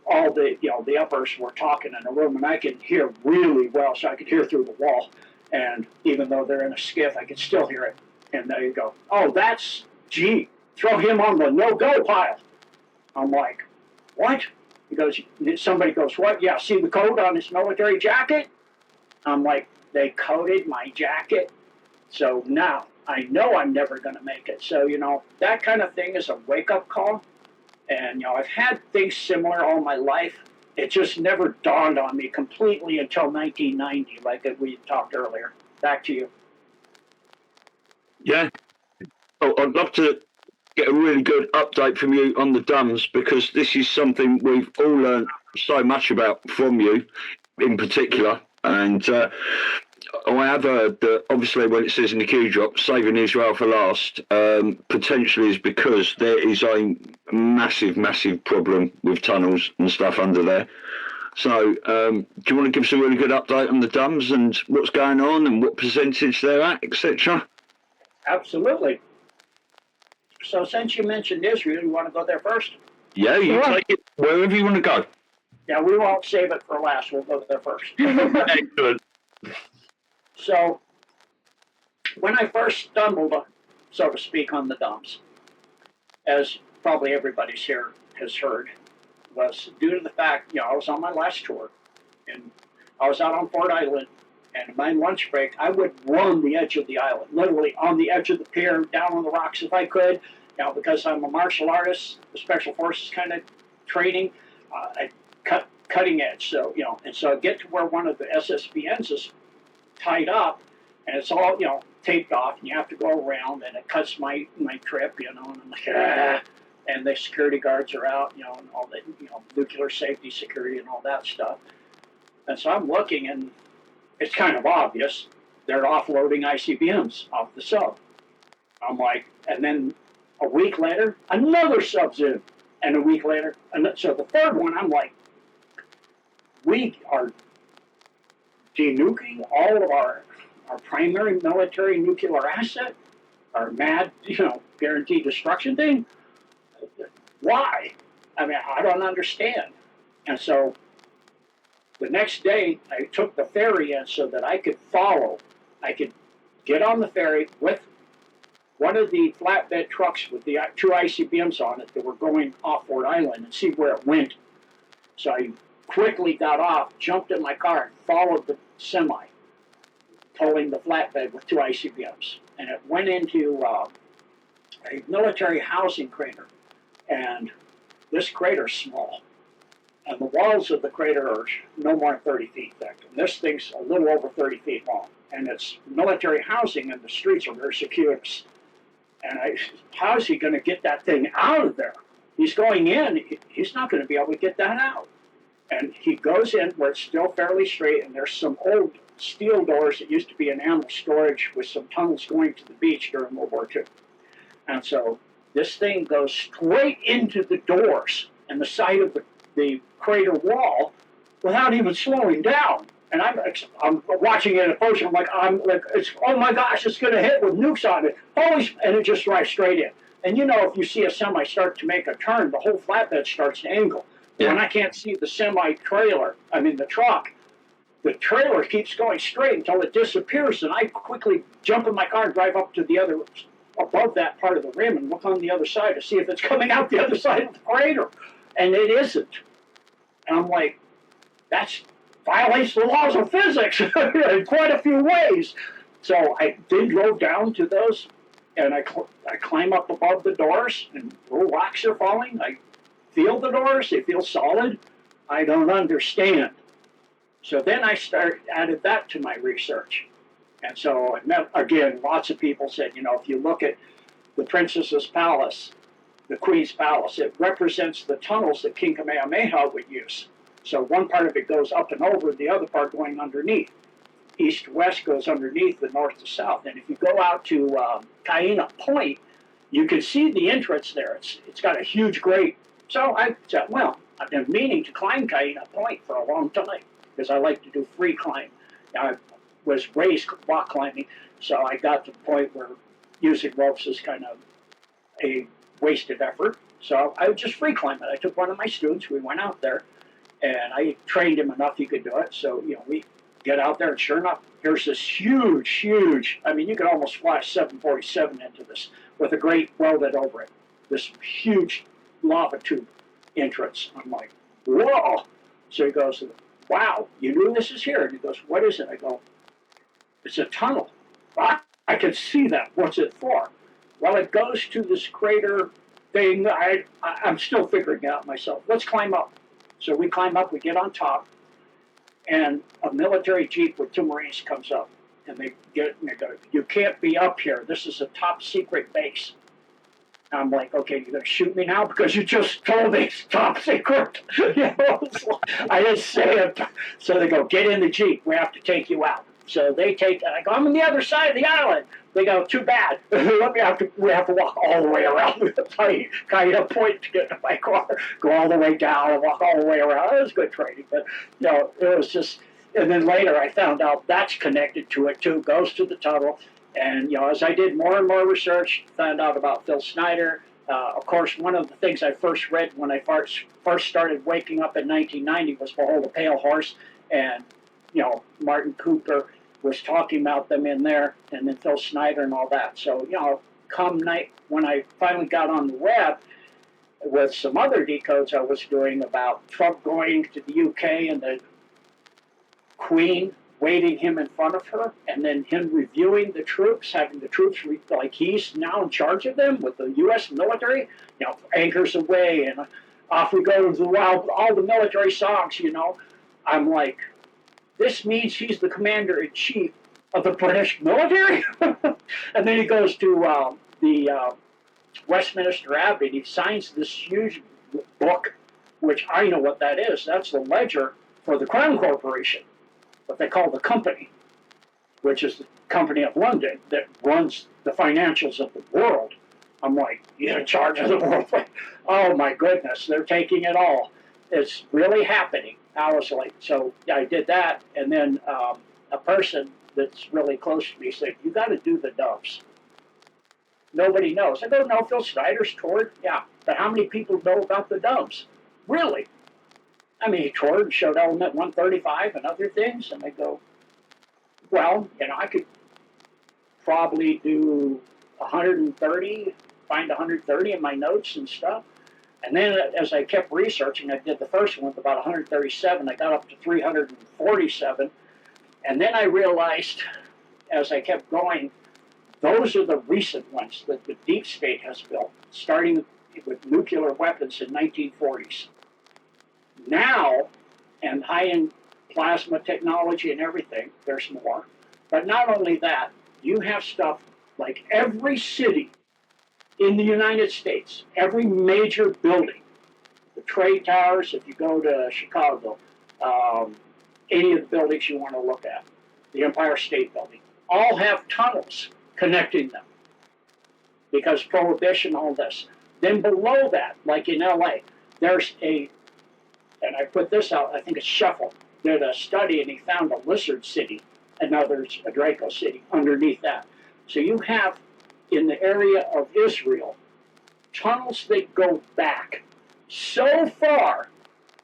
All the uppers were talking in a room, and I could hear really well, so I could hear through the wall. And even though they're in a skiff, I could still hear it. And they go, oh, that's G. Throw him on the no-go pile. I'm like, what? He goes, somebody goes, what? Yeah, see the code on his military jacket? I'm like, they coded my jacket. So now I know I'm never going to make it. So, that kind of thing is a wake-up call. And, I've had things similar all my life. It just never dawned on me completely until 1990, like we talked earlier. Back to you. Yeah. Oh, I'd love to get a really good update from you on the DUMS, because this is something we've all learned so much about from you in particular. And I have heard that obviously when it says in the Q drop, saving Israel for last, potentially is because there is a massive, massive problem with tunnels and stuff under there. So do you want to give us a really good update on the DUMS and what's going on and what percentage they're at, etc.? Absolutely. So since you mentioned Israel, you want to go there first? Yeah, you Sure. take it wherever you want to go. Yeah, we won't save it for last. We'll go there first. Excellent. So when I first stumbled, so to speak, on the dumps, as probably everybody's here has heard, was due to the fact, I was on my last tour, and I was out on Fort Island, and my lunch break, I would run the edge of the island, literally on the edge of the pier, down on the rocks if I could, because I'm a martial artist, the special forces kind of training, I cutting edge, so, and so I get to where one of the SSBNs is tied up, and it's all, taped off, and you have to go around, and it cuts my trip, and I'm like, ah. And the security guards are out, and all the, nuclear safety security and all that stuff. And so I'm looking, and it's kind of obvious they're offloading ICBMs off the sub. I'm like, and then a week later, another sub's in, and a week later, and so the third one, I'm like, we are denuking all of our primary military nuclear asset, our mad, guaranteed destruction thing. Why? I mean, I don't understand. And so the next day, I took the ferry in so that I could get on the ferry with one of the flatbed trucks with the two ICBMs on it that were going off Fort Island and see where it went. So I quickly got off, jumped in my car, and followed the semi, towing the flatbed with two ICBMs. And it went into a military housing crater. And this crater's small. And the walls of the crater are no more than 30 feet thick. And this thing's a little over 30 feet long. And it's military housing, and the streets are very circuitous. And how's he going to get that thing out of there? He's going in, he's not going to be able to get that out. And he goes in where it's still fairly straight, and there's some old steel doors that used to be in ammo storage with some tunnels going to the beach during World War II. And so this thing goes straight into the doors and the side of the crater wall without even slowing down. And I'm watching it at first. I'm like, it's, oh my gosh, it's going to hit with nukes on it. And it just drives straight in. And if you see a semi start to make a turn, the whole flatbed starts to angle. Yeah. When I can't see the the truck, the trailer keeps going straight until it disappears. And I quickly jump in my car and drive up to the other, above that part of the rim, and look on the other side to see if it's coming out the other side of the crater. And it isn't. And I'm like, that violates the laws of physics in quite a few ways. So I then drove down to those, and I climb up above the doors, and little rocks are falling. I feel the doors, they feel solid. I don't understand. So then I added that to my research. And so I met, again, lots of people said, if you look at the Princess's Palace, the Queen's Palace, it represents the tunnels that King Kamehameha would use. So one part of it goes up and over, the other part going underneath. East to west goes underneath, the north to south. And if you go out to Kaina Point, you can see the entrance there. It's got a huge grate. So I said, well, I've been meaning to climb Kaina Point for a long time because I like to do free climb. I was raised rock climbing, so I got to the point where using ropes is kind of a wasted effort. So I would just free climb it. I took one of my students, we went out there, and I trained him enough he could do it. So, we get out there, and sure enough, here's this huge, I mean, you could almost fly a 747 into this with a grate welded over it. This huge lava tube entrance. I'm like, whoa. So he goes, wow, you knew this is here? And he goes, what is it? I go, it's a tunnel. I can see that. What's it for? Well, it goes to this crater thing. I'm still figuring it out myself. Let's climb up. So we climb up, we get on top, and a military jeep with two Marines comes up. And they go, you can't be up here. This is a top secret base. And I'm like, okay, you're going to shoot me now because you just told me it's top secret. I didn't say it. So they go, get in the jeep. We have to take you out. So they take, I go, I'm on the other side of the island. They go, too bad. We have to walk all the way around. Kind of point to get to my car, go all the way down and walk all the way around. It was good training, but it was just. And then later, I found out that's connected to it too. Goes to the tunnel, and as I did more and more research, found out about Phil Snyder. Of course, one of the things I first read when I first started waking up in 1990 was Behold a Pale Horse, and Martin Cooper was talking about them in there, and then Phil Snyder and all that. So, come night, when I finally got on the web with some other decodes I was doing about Trump going to the UK and the Queen waiting him in front of her, and then him reviewing the troops, having the troops, like he's now in charge of them with the U.S. military, anchors away, and off we go to the wild, all the military songs, I'm like, this means he's the commander-in-chief of the British military? And then he goes to the Westminster Abbey, and he signs this huge book, which I know what that is. That's the ledger for the Crown Corporation, what they call the company, which is the Company of London that runs the financials of the world. I'm like, you're in charge of the world? Oh my goodness, they're taking it all. It's really happening. I was like, so I did that, and then a person that's really close to me said, you got to do the doves. Nobody knows. I go, no, Phil Snyder's toured. Yeah, but how many people know about the doves? Really? I mean, he toured and showed Element 135 and other things, and I go, well, I could probably do 130, find 130 in my notes and stuff. And then as I kept researching, I did the first one with about 137. I got up to 347. And then I realized, as I kept going, those are the recent ones that the deep state has built, starting with nuclear weapons in 1940s. Now, and high-end plasma technology and everything, there's more. But not only that, you have stuff like every city in the United States, every major building, the trade towers, if you go to Chicago, any of the buildings you want to look at, the Empire State Building, all have tunnels connecting them because Prohibition, all this. Then below that, like in LA, there's and I put this out, I think it's Shuffle, did a study and he found a lizard city, and now there's a Draco city underneath that. So you have, in the area of Israel, tunnels that go back so far,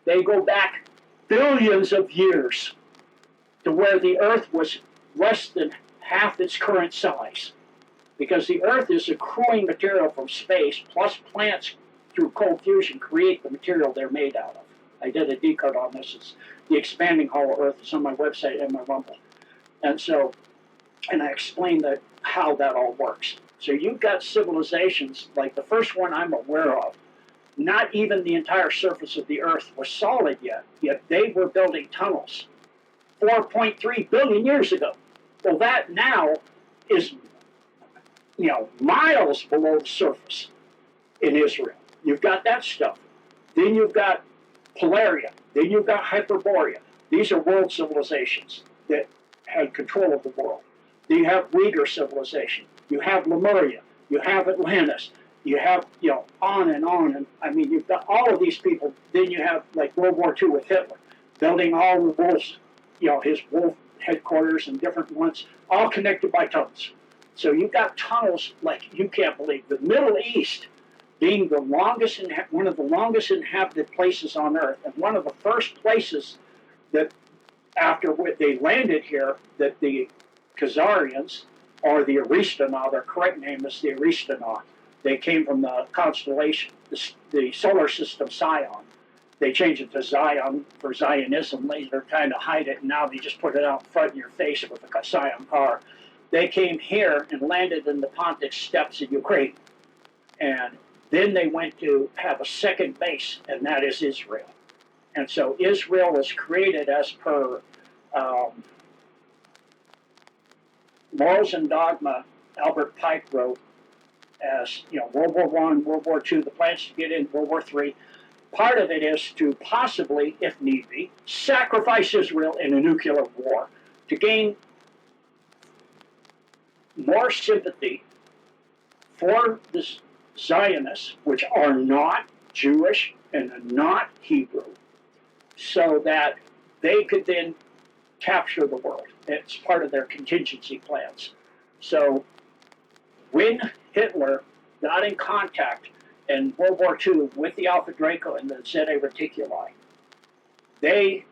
they go back billions of years to where the Earth was less than half its current size. Because the Earth is accruing material from space, plus plants through cold fusion create the material they're made out of. I did a decode on this. It's the expanding hollow Earth. It's on my website and my Rumble. And I explained how that all works. So you've got civilizations, like the first one I'm aware of, not even the entire surface of the Earth was solid yet they were building tunnels 4.3 billion years ago. Well, that now is, miles below the surface in Israel. You've got that stuff. Then you've got Polaria. Then you've got Hyperborea. These are world civilizations that had control of the world. Then you have Uyghur civilization. You have Lemuria. You have Atlantis. You have, on and on. And I mean, you've got all of these people. Then you have, like, World War II with Hitler, building all the wolves, his wolf headquarters and different ones, all connected by tunnels. So you've got tunnels like you can't believe. The Middle East being the longest, one of the longest inhabited places on Earth, and one of the first places that after they landed here, that the Khazarians, or the Aristana, their correct name is the Aristana. They came from the constellation, the solar system Zion. They changed it to Zion for Zionism later, trying to hide it, and now they just put it out in front of your face with a Zion car. They came here and landed in the Pontic steppes in Ukraine. And then they went to have a second base, and that is Israel. And so Israel was created as per Morals and Dogma. Albert Pike wrote, as World War I, World War II, the plans to get in World War III. Part of it is to possibly, if need be, sacrifice Israel in a nuclear war to gain more sympathy for the Zionists, which are not Jewish and are not Hebrew, so that they could then capture the world. It's part of their contingency plans. So when Hitler got in contact in World War II with the Alpha Draco and the Zeta Reticuli, they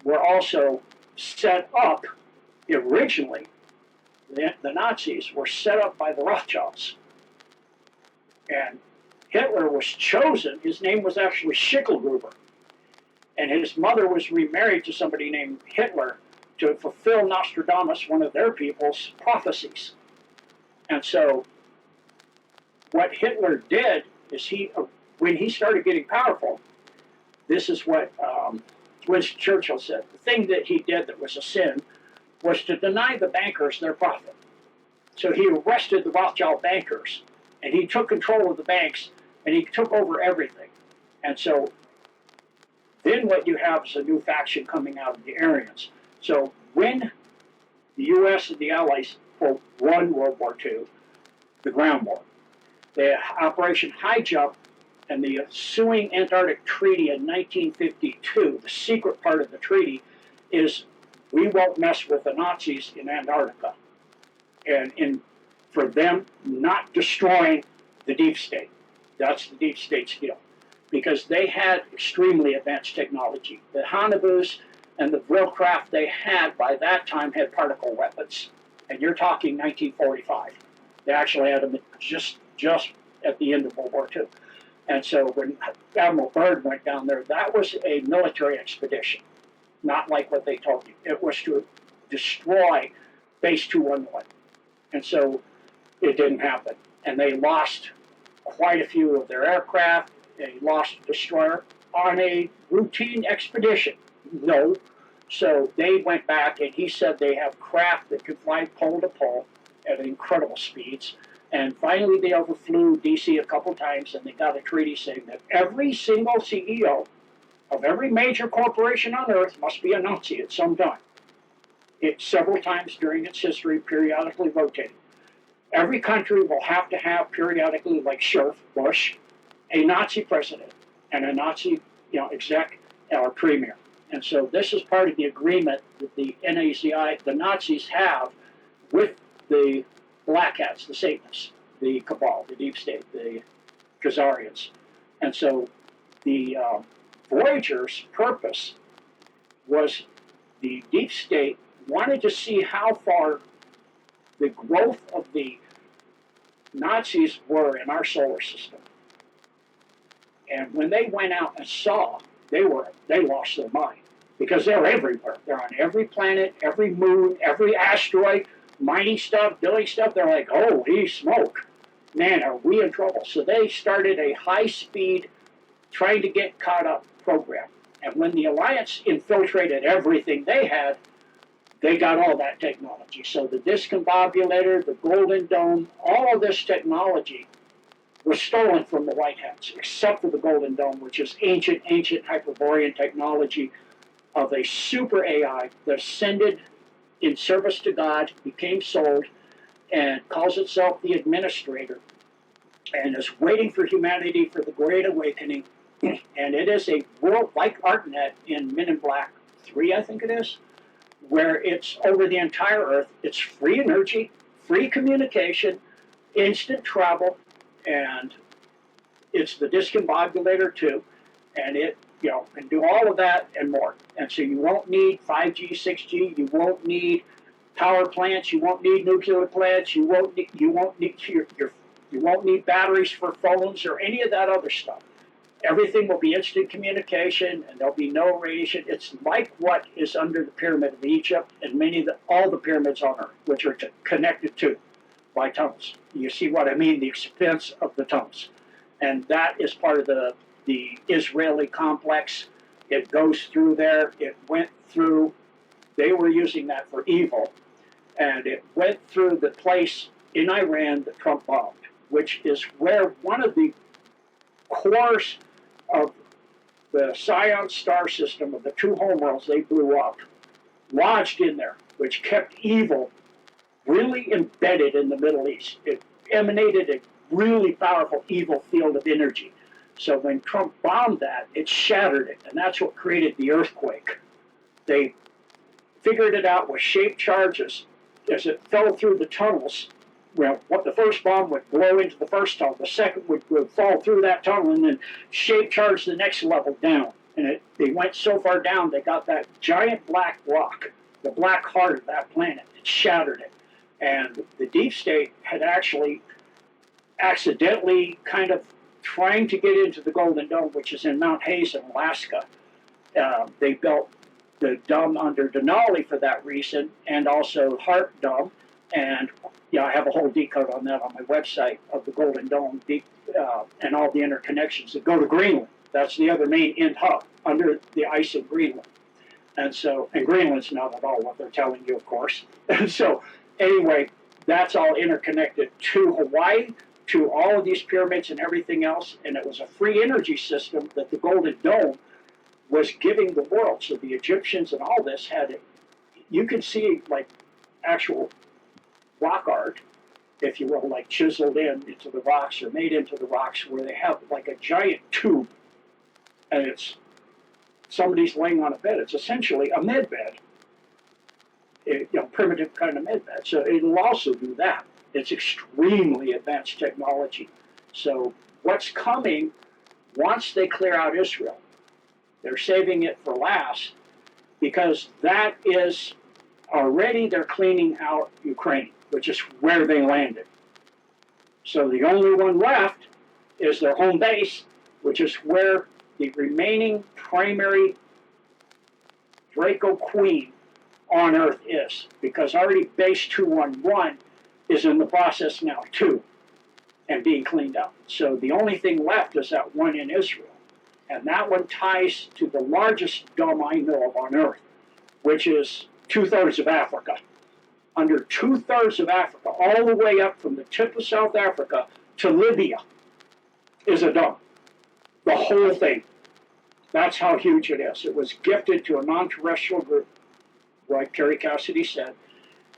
were also set up originally. The Nazis were set up by the Rothschilds. And Hitler was chosen, his name was actually Schicklgruber. And his mother was remarried to somebody named Hitler to fulfill Nostradamus, one of their people's prophecies. And so what Hitler did is when he started getting powerful, this is what Winston Churchill said. The thing that he did that was a sin was to deny the bankers their profit. So he arrested the Rothschild bankers, and he took control of the banks, and he took over everything. And so then what you have is a new faction coming out of the Aryans. So when the U.S. and the Allies won World War II, the ground war, the Operation High Jump and the ensuing Antarctic Treaty in 1952, the secret part of the treaty is we won't mess with the Nazis in Antarctica. And for them not destroying the deep state. That's the deep state's deal. Because they had extremely advanced technology. The Hanabus and the Vril craft they had by that time had particle weapons. And you're talking 1945. They actually had them just at the end of World War II. And so when Admiral Byrd went down there, that was a military expedition, not like what they told you. It was to destroy Base 211. And so it didn't happen. And they lost quite a few of their aircraft. They lost a destroyer on a routine expedition. No. So they went back, and he said they have craft that could fly pole to pole at incredible speeds. And finally, they overflew D.C. a couple times, and they got a treaty saying that every single CEO of every major corporation on Earth must be a Nazi at some time. It several times during its history, periodically rotating. Every country will have to have periodically, like Scherf, Bush, a Nazi president and a Nazi, exec or premier. And so this is part of the agreement that the NAZI, the Nazis have with the Black Hats, the Satanists, the Cabal, the Deep State, the Khazarians. And so the Voyager's purpose was the Deep State wanted to see how far the growth of the Nazis were in our solar system. And when they went out and saw, they lost their mind because they're everywhere. They're on every planet, every moon, every asteroid, mining stuff, doing stuff. They're like, holy smoke, man, are we in trouble? So they started a high-speed, trying to get caught up program. And when the Alliance infiltrated everything they had, they got all that technology. So the discombobulator, the Golden Dome, all of this technology was stolen from the White Hats, except for the Golden Dome, which is ancient Hyperborean technology of a super AI that ascended in service to God, became sold, and calls itself the Administrator, and is waiting for humanity for the Great Awakening. And it is a world like ArtNet in Men in Black 3, I think it is, where it's over the entire Earth. It's free energy, free communication, instant travel, and it's the discombobulator too. And it, can do all of that and more. And so you won't need 5G, 6G. You won't need power plants. You won't need nuclear plants. You won't need batteries for phones or any of that other stuff. Everything will be instant communication, and there'll be no radiation. It's like what is under the Pyramid of Egypt and all the pyramids on Earth, which are connected to by tunnels. You see what I mean? The expense of the tunnels, and that is part of the Israeli complex. It goes through there. It went through. They were using that for evil, and it went through the place in Iran that Trump bombed, which is where one of the cores of the Scion star system of the two homeworlds they blew up lodged in there, which kept evil really embedded in the Middle East. It emanated a really powerful evil field of energy. So when Trump bombed that, it shattered it, and that's what created the earthquake. They figured it out with shaped charges as it fell through the tunnels. Well, what the first bomb would blow into the first tunnel, the second would fall through that tunnel and then shape charge the next level down. And they went so far down, they got that giant black rock, the black heart of that planet. It shattered it. And the deep state had actually accidentally kind of trying to get into the Golden Dome, which is in Mount Hayes in Alaska. They built the dome under Denali for that reason, and also Hart Dome. And I have a whole decode on that on my website of the Golden Dome and all the interconnections that go to Greenland. That's the other main end hub under the ice of Greenland. And Greenland's not at all what they're telling you, of course. And so, anyway, that's all interconnected to Hawaii, to all of these pyramids and everything else. And it was a free energy system that the Golden Dome was giving the world. So the Egyptians and all this had it. You can see like actual rock art, if you will, like chiseled into the rocks or made into the rocks, where they have like a giant tube, and it's somebody's laying on a bed. It's essentially a med bed, primitive kind of med bed. So it'll also do that. It's extremely advanced technology. So what's coming once they clear out Israel? They're saving it for last, because that is already they're cleaning out Ukraine, which is where they landed. So the only one left is their home base, which is where the remaining primary Draco Queen on Earth is, because already base 211 is in the process now too, and being cleaned out. So the only thing left is that one in Israel. And that one ties to the largest dome I know of on Earth, which is 2/3 of Africa. Under 2/3 of Africa, all the way up from the tip of South Africa to Libya, is a dome. The whole thing. That's how huge it is. It was gifted to a non-terrestrial group, like Terry Cassidy said,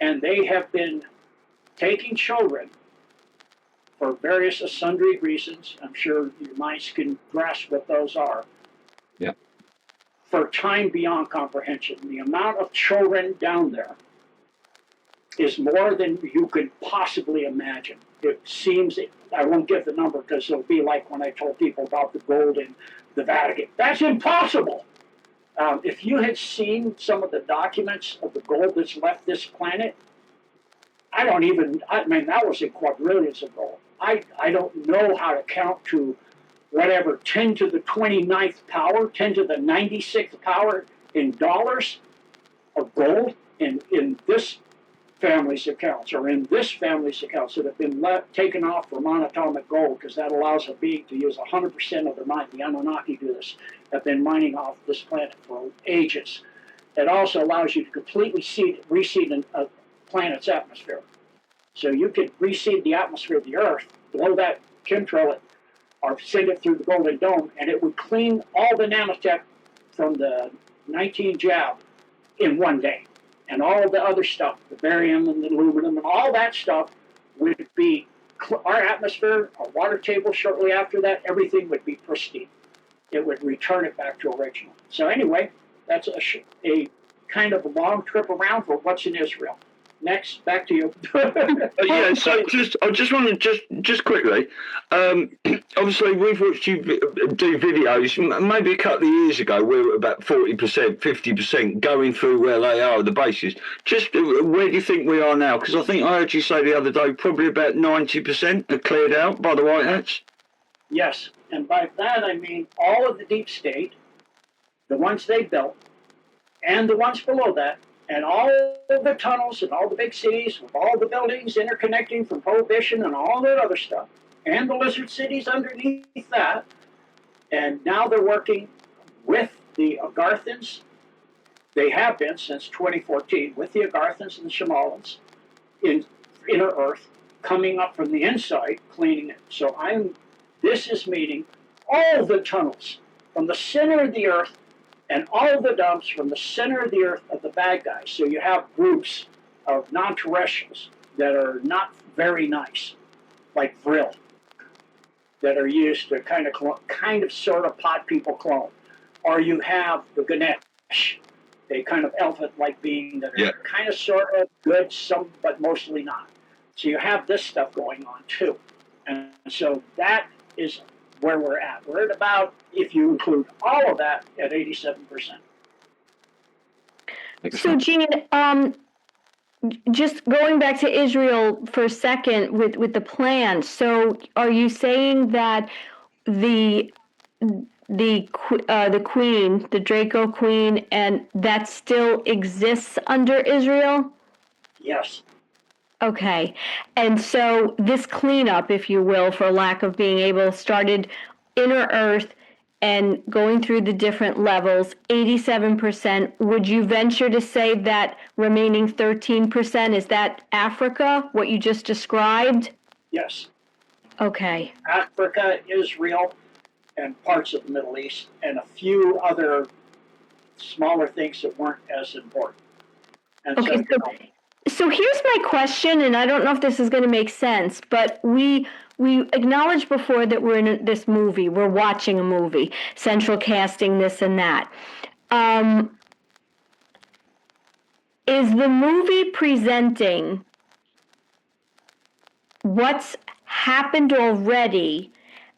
and they have been taking children for various sundry reasons. I'm sure your minds can grasp what those are. Yeah. For time beyond comprehension. The amount of children down there is more than you could possibly imagine. It seems, I won't give the number because it'll be like when I told people about the gold in the Vatican. That's impossible. If you had seen some of the documents of the gold that's left this planet, that was in quadrillions of gold. I don't know how to count to whatever, 10 to the 29th power, 10 to the 96th power in dollars of gold in this family's accounts, or in this family's accounts that have been taken off for monatomic gold, because that allows a being to use 100% of their mine. The Anunnaki do this, have been mining off this planet for ages. It also allows you to completely reseed a planet's atmosphere. So you could reseed the atmosphere of the Earth, blow that chemtrail it, or send it through the Golden Dome, and it would clean all the nanotech from the 19 jab in one day. And all the other stuff, the barium and the aluminum and all that stuff would be, our atmosphere, our water table shortly after that, everything would be pristine. It would return it back to original. So anyway, that's a kind of a long trip around for what's in Israel. Next, back to you. Yeah, so I just want to just quickly. Obviously, we've watched you do videos. Maybe a couple of years ago, we were about 40%, 50% going through where they are, the bases. Just where do you think we are now? Because I think I heard you say the other day, probably about 90% are cleared out by the White Hats. Yes, and by that I mean all of the deep state, the ones they built, and the ones below that, and all the tunnels and all the big cities with all the buildings interconnecting from Prohibition and all that other stuff, and the lizard cities underneath that. And now they're working with the Agarthans. They have been since 2014 with the Agarthans and the Shamalans in inner Earth, coming up from the inside, cleaning it. So this is meaning all the tunnels from the center of the Earth and all the dumps from the center of the Earth of the bad guys. So you have groups of non-terrestrials that are not very nice, like Vril, that are used to kind of sort of pot people clone. Or you have the Ganesh, a kind of elephant-like being that are kind of sort of good, some but mostly not. So you have this stuff going on too. And so that is where we're at. We're at about, if you include all of that, at 87%. So, Gene, just going back to Israel for a second with the plan. So, are you saying that the queen, the Draco queen, and that still exists under Israel? Yes. Okay. And so this cleanup, if you will, for lack of being able, started inner Earth and going through the different levels, 87%. Would you venture to say that remaining 13%, is that Africa, what you just described? Yes. Okay. Africa, Israel, and parts of the Middle East, and a few other smaller things that weren't as important. And okay, so here's my question, and I don't know if this is going to make sense, but we acknowledged before that we're in this movie, we're watching a movie, central casting, this and that. Is the movie presenting what's happened already?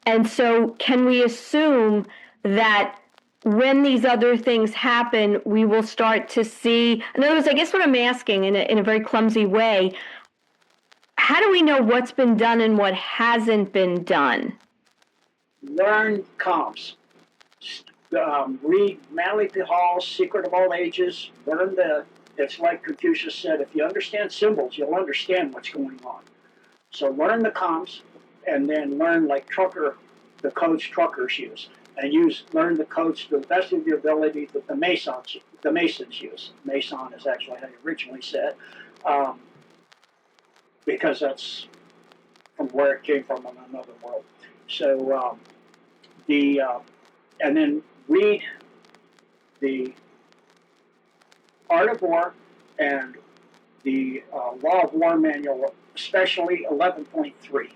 And so can we assume that when these other things happen, we will start to see, in other words, I guess what I'm asking in a very clumsy way, how do we know what's been done and what hasn't been done? Learn comms. Read Manly P. Hall's Secret of All Ages. Learn it's like Confucius said, if you understand symbols, you'll understand what's going on. So learn the comms, and then learn like the codes truckers use. And learn the codes to the best of your ability that the Masons use. Mason is actually how you originally said, because that's from where it came from in another world. So and then read the Art of War and the Law of War Manual, especially 11.3.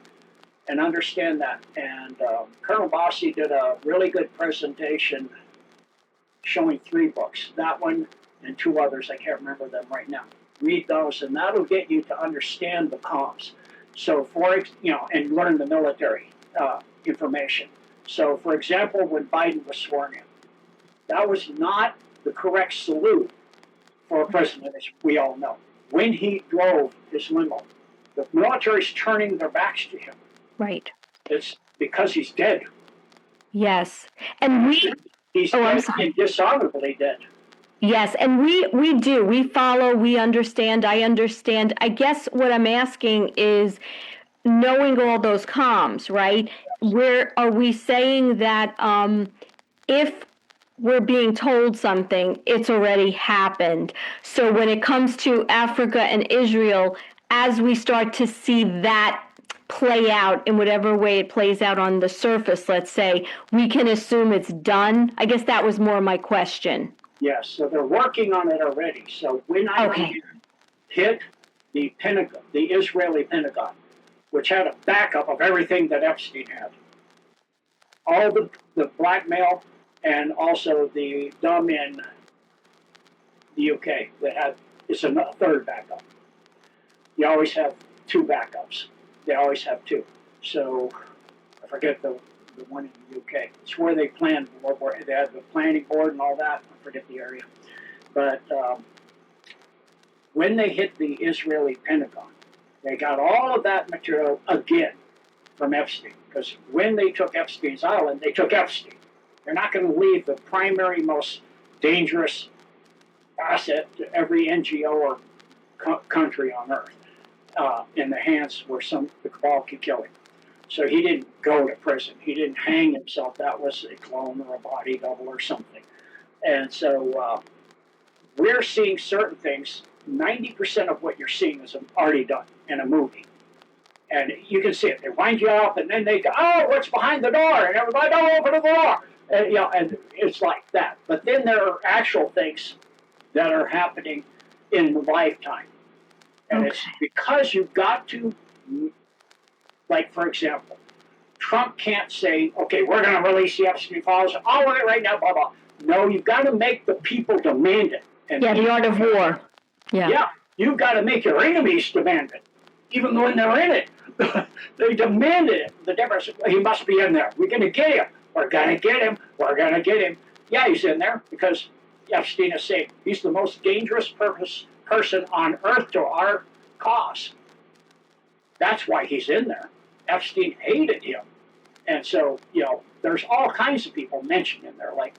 And understand that. And Colonel Bossi did a really good presentation showing 3 books. That one and 2 others, I can't remember them right now. Read those, and that'll get you to understand the comms. So, and learn the military information. So, for example, when Biden was sworn in, that was not the correct salute for a president, as we all know. When he drove his limo, the military's turning their backs to him. Right. It's because he's dead. Yes. And he's dead and dishonorably dead. Yes, and we do. We follow, we understand, I understand. I guess what I'm asking is, knowing all those comms, right? Where are we saying that if we're being told something, it's already happened? So when it comes to Africa and Israel, as we start to see that play out in whatever way it plays out on the surface, let's say, we can assume it's done? I guess that was more my question. Yes, so they're working on it already. So when I hit the Pentagon, the Israeli Pentagon, which had a backup of everything that Epstein had, all the blackmail, and also the dumb in the UK that it's a third backup. you always have two backups. They always have two. So I forget the one in the UK. It's where they planned World War. They had the planning board and all that. I forget the area. But when they hit the Israeli Pentagon, they got all of that material again from Epstein. Because when they took Epstein's Island, they took Epstein. They're not going to leave the primary, most dangerous asset to every NGO or country on earth in the hands where the cabal could kill him. So he didn't go to prison. He didn't hang himself. That was a clone or a body double or something. And so we're seeing certain things. 90% of what you're seeing is already done in a movie. And you can see it. They wind you up, and then they go, "Oh, what's behind the door?" And everybody, "Don't open the door." And, and it's like that. But then there are actual things that are happening in the lifetime. And it's because you've got to, like, for example, Trump can't say, "Okay, we're going to release the Epstein files all of it right now, blah, blah." No, you've got to make the people demand it. And the art of war. Yeah, you've got to make your enemies demand it. Even when they're in it, they demanded it. The difference, he must be in there. We're going to get him. We're going to get him. We're going to get him. Yeah, he's in there because Epstein is saying he's the most dangerous person on earth to our cause. That's why he's in there. Epstein hated him. And so, there's all kinds of people mentioned in there, like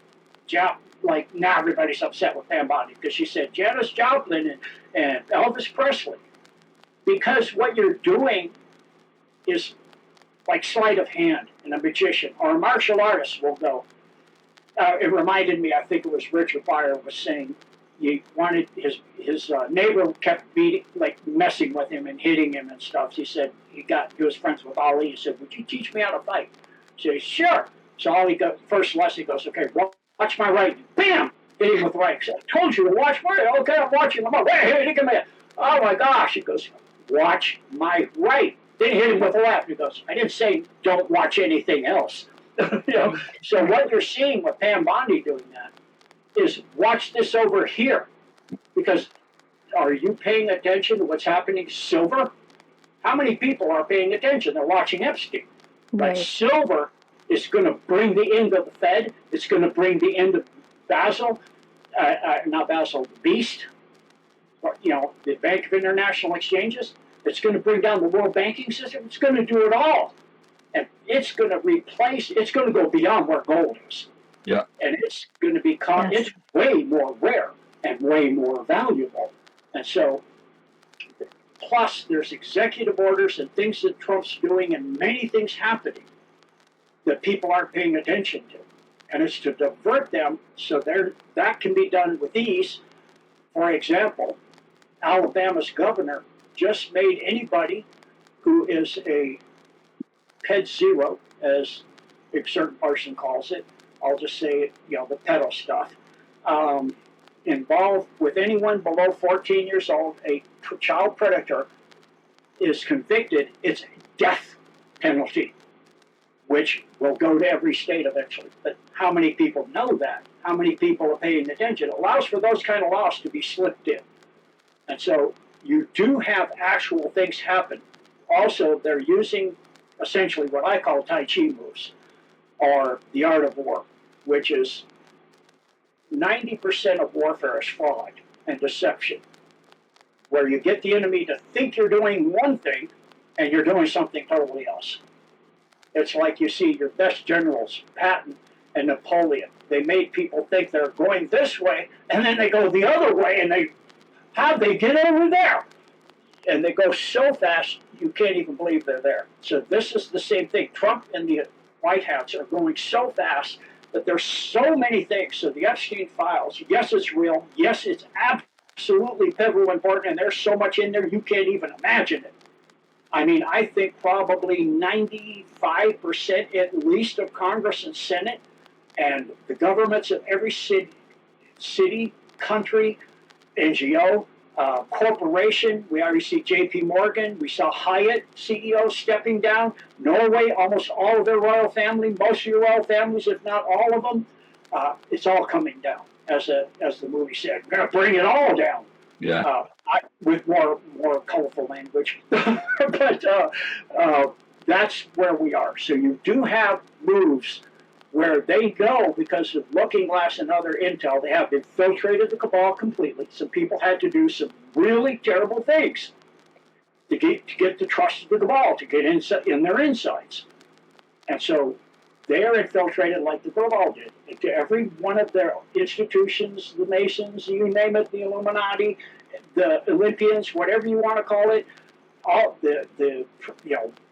now everybody's upset with Pam Bondi because she said Janis Joplin and Elvis Presley. Because what you're doing is like sleight of hand, and a magician or a martial artist will go. It reminded me, I think it was Richard Pryor was saying he wanted his neighbor kept messing with him and hitting him and stuff. He said he was friends with Ali. He said, "Would you teach me how to fight?" He said, "Sure." So Ali goes, first lesson, he goes, "Okay, watch my right." Bam! Hit him with the right. He said, "I told you to watch my right." "Okay, I'm watching." "I'm like, hey, come here." "Oh my gosh." He goes, "Watch my right." Then he hit him with the left. He goes, "I didn't say don't watch anything else." So what you're seeing with Pam Bondi doing that is watch this over here. Because are you paying attention to what's happening Silver? How many people are paying attention? They're watching Epstein. Right. But Silver is going to bring the end of the Fed. It's going to bring the end of not Basel, Beast, the Bank of International Exchanges. It's going to bring down the world banking system. It's going to do it all. And it's going to it's going to go beyond where gold is. Yeah. And it's going to become, Yes. it's way more rare and way more valuable. And so, plus there's executive orders and things that Trump's doing and many things happening that people aren't paying attention to. And it's to divert them so that can be done with ease. For example, Alabama's governor just made anybody who is a ped zero, as a certain person calls it, I'll just say, the pedo stuff, involved with anyone below 14 years old, a child predator is convicted, it's a death penalty, which will go to every state eventually. But how many people know that? How many people are paying attention? It allows for those kind of laws to be slipped in. And so you do have actual things happen. Also, they're using essentially what I call Tai Chi moves, or the art of war, which is 90% of warfare is fraud and deception, where you get the enemy to think you're doing one thing and you're doing something totally else. It's like you see your best generals, Patton and Napoleon. They made people think they're going this way, and then they go the other way, and how'd they get over there? And they go so fast, you can't even believe they're there. So this is the same thing. Trump and the White House are going so fast that there's so many things. So the Epstein files, yes, it's real. Yes, it's absolutely pivotal important, and there's so much in there you can't even imagine it. I mean, I think probably 95% at least of Congress and Senate and the governments of every city, country, NGO, corporation. We already see J.P. Morgan. We saw Hyatt CEO stepping down. Norway, almost all of their royal family, most of your royal families, if not all of them, it's all coming down. As the movie said, we're going to bring it all down. Yeah. With more colorful language. But that's where we are. So you do have moves where they know, because of Looking Glass and other intel, they have infiltrated the cabal completely. Some people had to do some really terrible things to get the trust of the cabal, to get in their insides. And so they are infiltrated like the cabal did into every one of their institutions, the Masons, you name it, the Illuminati, the Olympians, whatever you want to call it, all the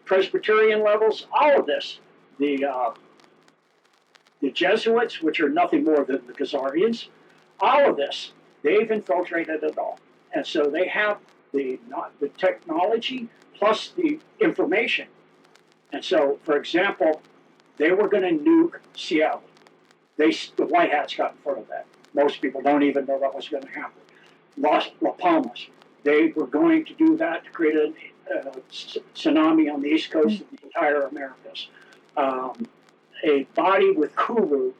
Presbyterian levels, all of this, the Jesuits, which are nothing more than the Khazarians, all of this, they've infiltrated it all. And so they have the technology plus the information. And so, for example, they were going to nuke Seattle. The White Hats got in front of that. Most people don't even know that was going to happen. Las Palmas, they were going to do that to create a tsunami on the east coast of the entire Americas. A body with Kuru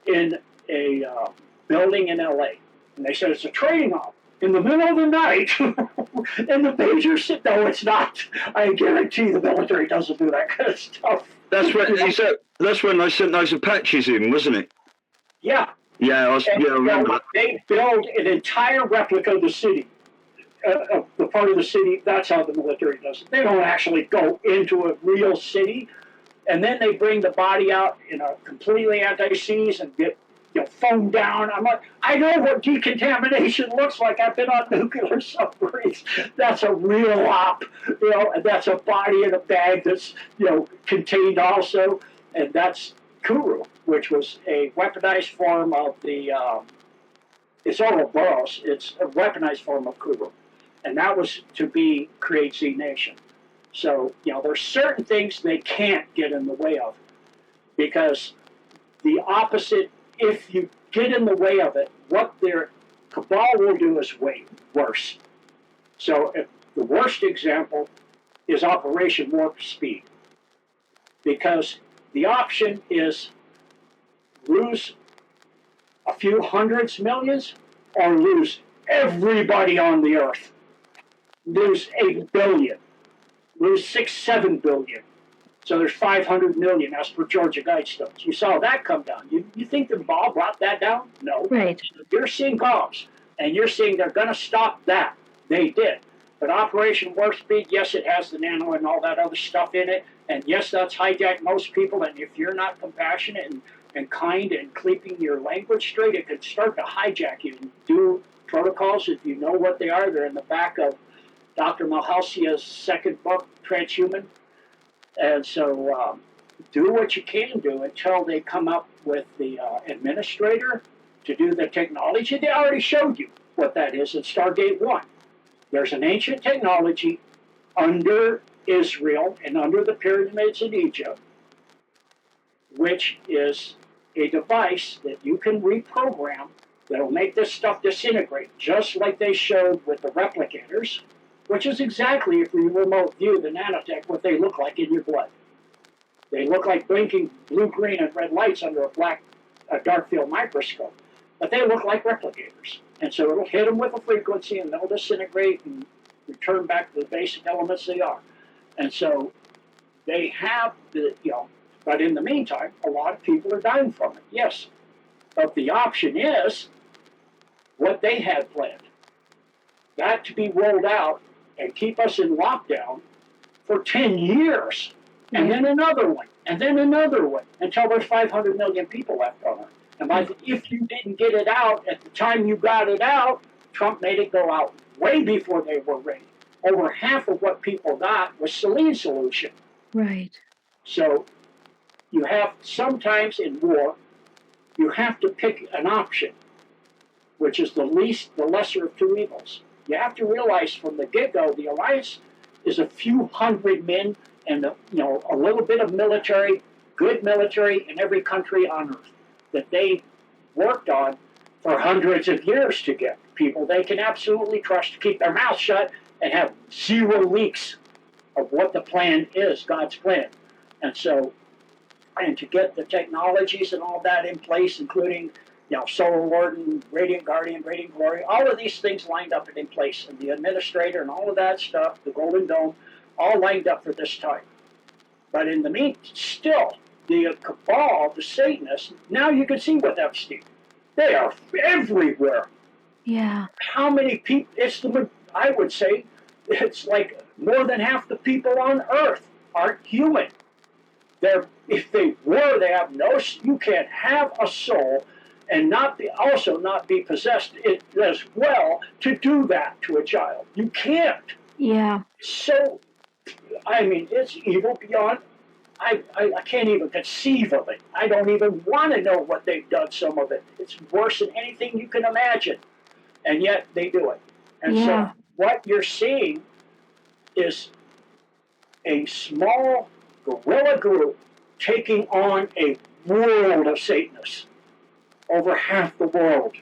in a building in LA. And they said it's a trading op in the middle of the night. And the pagers said, no, it's not. I guarantee the military doesn't do that kind of stuff. That's when they sent those Apaches in, wasn't it? Yeah. Yeah, I remember. They build an entire replica of the city. The part of the city, that's how the military does it. They don't actually go into a real city. And then they bring the body out in a completely anti-seize and get foamed down. I know what decontamination looks like. I've been on nuclear submarines. That's a real op, and that's a body in a bag that's contained also, and that's Kuru, which was a weaponized form of the. It's Ouroboros. It's a weaponized form of Kuru, and that was to create Z Nation. So, there's certain things they can't get in the way of, because the opposite, if you get in the way of it, what their cabal will do is way worse. So, the worst example is Operation Warp Speed, because the option is lose a few hundreds millions or lose everybody on the earth. Lose 8 billion. Lose 7 billion. So there's 500 million as per Georgia Guidestones. You saw that come down. You think the ball brought that down? No. Right. You're seeing bombs, and you're seeing they're going to stop that. They did. But Operation Warp Speed, yes, it has the nano and all that other stuff in it, and yes, that's hijacked most people, and if you're not compassionate and kind and keeping your language straight, it could start to hijack you and do protocols. If you know what they are, they're in the back of Dr. Mahalsia's second book, Transhuman. And so do what you can do until they come up with the administrator to do the technology. They already showed you what that is in Stargate 1. There's an ancient technology under Israel and under the pyramids in Egypt, which is a device that you can reprogram that'll make this stuff disintegrate, just like they showed with the replicators, which is exactly, if you remote view the nanotech, what they look like in your blood. They look like blinking blue, green, and red lights under a dark field microscope, but they look like replicators. And so it'll hit them with a frequency, and they'll disintegrate and return back to the basic elements they are. And so they have but in the meantime, a lot of people are dying from it, yes. But the option is what they had planned. That to be rolled out and keep us in lockdown for 10 years, and then another one, and then another one, until there's 500 million people left on Earth. And if you didn't get it out at the time you got it out, Trump made it go out way before they were ready. Over half of what people got was saline solution. Right. So you have, sometimes in war, you have to pick an option, which is the lesser of two evils. You have to realize from the get-go, the alliance is a few hundred men and a little bit of military, good military in every country on Earth that they worked on for hundreds of years to get people they can absolutely trust to keep their mouths shut and have zero leaks of what the plan is, God's plan. And so, and to get the technologies and all that in place, including Solar Warden, Radiant Guardian, Radiant Glory, all of these things lined up and in place, and the administrator and all of that stuff, the Golden Dome, all lined up for this time. But in the meantime, still, the cabal, the Satanists, now you can see with Epstein. They are everywhere. Yeah. How many people, I would say, it's like more than half the people on Earth aren't human. If they were, they have you can't have a soul and not be possessed as well to do that to a child. You can't. Yeah. So, I mean, it's evil beyond. I can't even conceive of it. I don't even want to know what they've done. Some of it. It's worse than anything you can imagine, and yet they do it. And so, what you're seeing is a small guerrilla group taking on a world of Satanists, over half the world.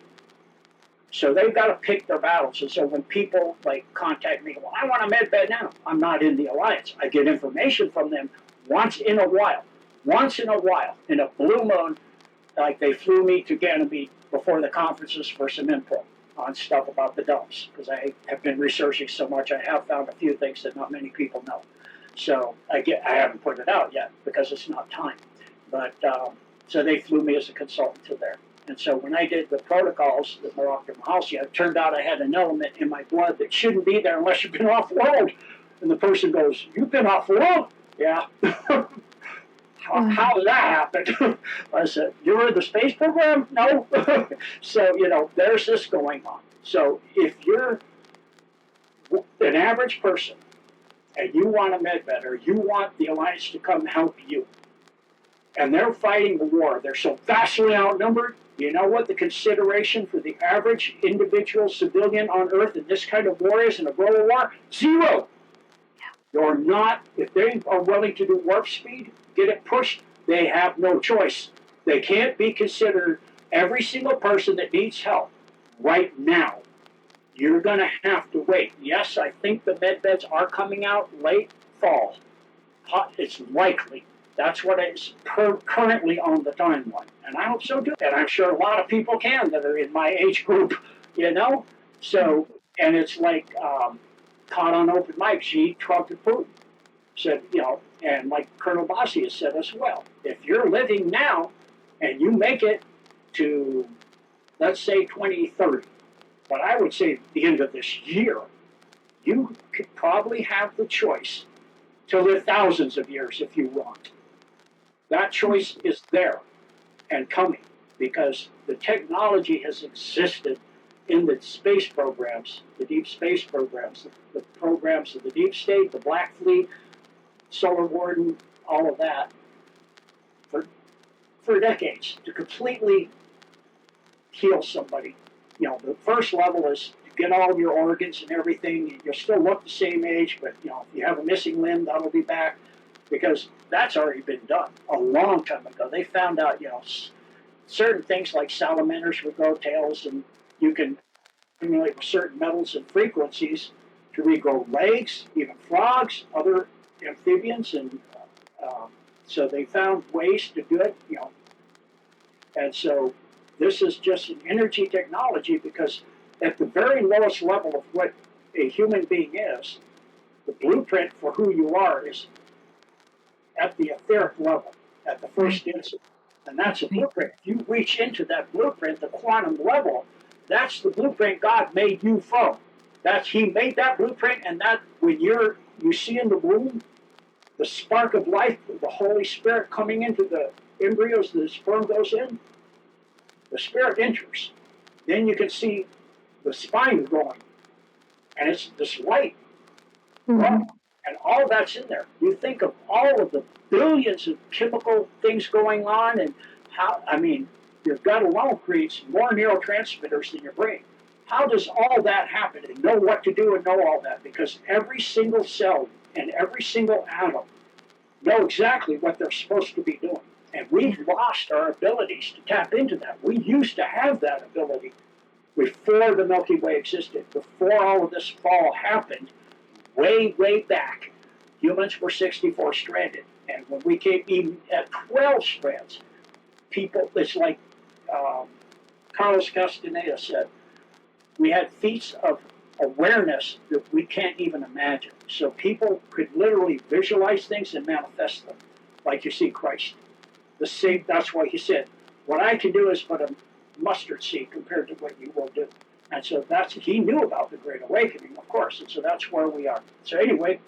So they've got to pick their battles. And so when people contact me, well, I want a med bed now. I'm not in the alliance. I get information from them once in a while, in a blue moon. Like they flew me to Ganymede before the conferences for some input on stuff about the domes, because I have been researching so much. I have found a few things that not many people know. So I haven't put it out yet because it's not time. But so they flew me as a consultant to there. And so when I did the protocols, the Moroccan Mahalsia, it turned out I had an element in my blood that shouldn't be there unless you've been off-world. And the person goes, "You've been off-world?" "Yeah." How did that happen? I said, "You were in the space program?" "No." So, there's this going on. So if you're an average person and you want a medbed or you want the Alliance to come help you, and they're fighting the war, they're so vastly outnumbered, you know what the consideration for the average individual civilian on Earth in this kind of war is in a global war? Zero. You're not, if they are willing to do warp speed, get it pushed, they have no choice. They can't be considered every single person that needs help right now. You're going to have to wait. Yes, I think the med beds are coming out late fall. It's likely. That's what is currently on the timeline. And I hope so too. And I'm sure a lot of people can that are in my age group, So, and it's like caught on open mic, Xi trumped Putin. Said, and like Colonel Bossi has said as well, if you're living now and you make it to, let's say, 2030, but I would say at the end of this year, you could probably have the choice to live thousands of years if you want. That choice is there and coming because the technology has existed in the space programs, the deep space programs, the programs of the deep state, the Black Fleet, Solar Warden, all of that, for decades to completely heal somebody. The first level is to get all of your organs and everything. You'll still look the same age, but if you have a missing limb, that'll be back, because that's already been done a long time ago. They found out, certain things like salamanders with grow tails, and you can accumulate with certain metals and frequencies to regrow legs, even frogs, other amphibians, and so they found ways to do it, and so this is just an energy technology, because at the very lowest level of what a human being is, the blueprint for who you are is at the etheric level, at the first instant. And that's a blueprint. If you reach into that blueprint, the quantum level, that's the blueprint God made you from. He made that blueprint, and that when you see in the womb, the spark of life, the Holy Spirit coming into the embryos, the sperm goes in, the spirit enters. Then you can see the spine growing, and it's this light. Mm-hmm. And all that's in there. You think of all of the billions of chemical things going on, and your gut alone creates more neurotransmitters than your brain. How does all that happen and know what to do and know all that? Because every single cell and every single atom know exactly what they're supposed to be doing. And we've lost our abilities to tap into that. We used to have that ability before the Milky Way existed, before all of this fall happened, way, way back. Humans were 64 stranded. And when we came even at 12 strands, people, it's like Carlos Castaneda said, we had feats of awareness that we can't even imagine. So people could literally visualize things and manifest them, like you see Christ. The same. That's why he said, "What I can do is but a mustard seed compared to what you will do." And so he knew about the Great Awakening, of course, and so that's where we are. So anyway,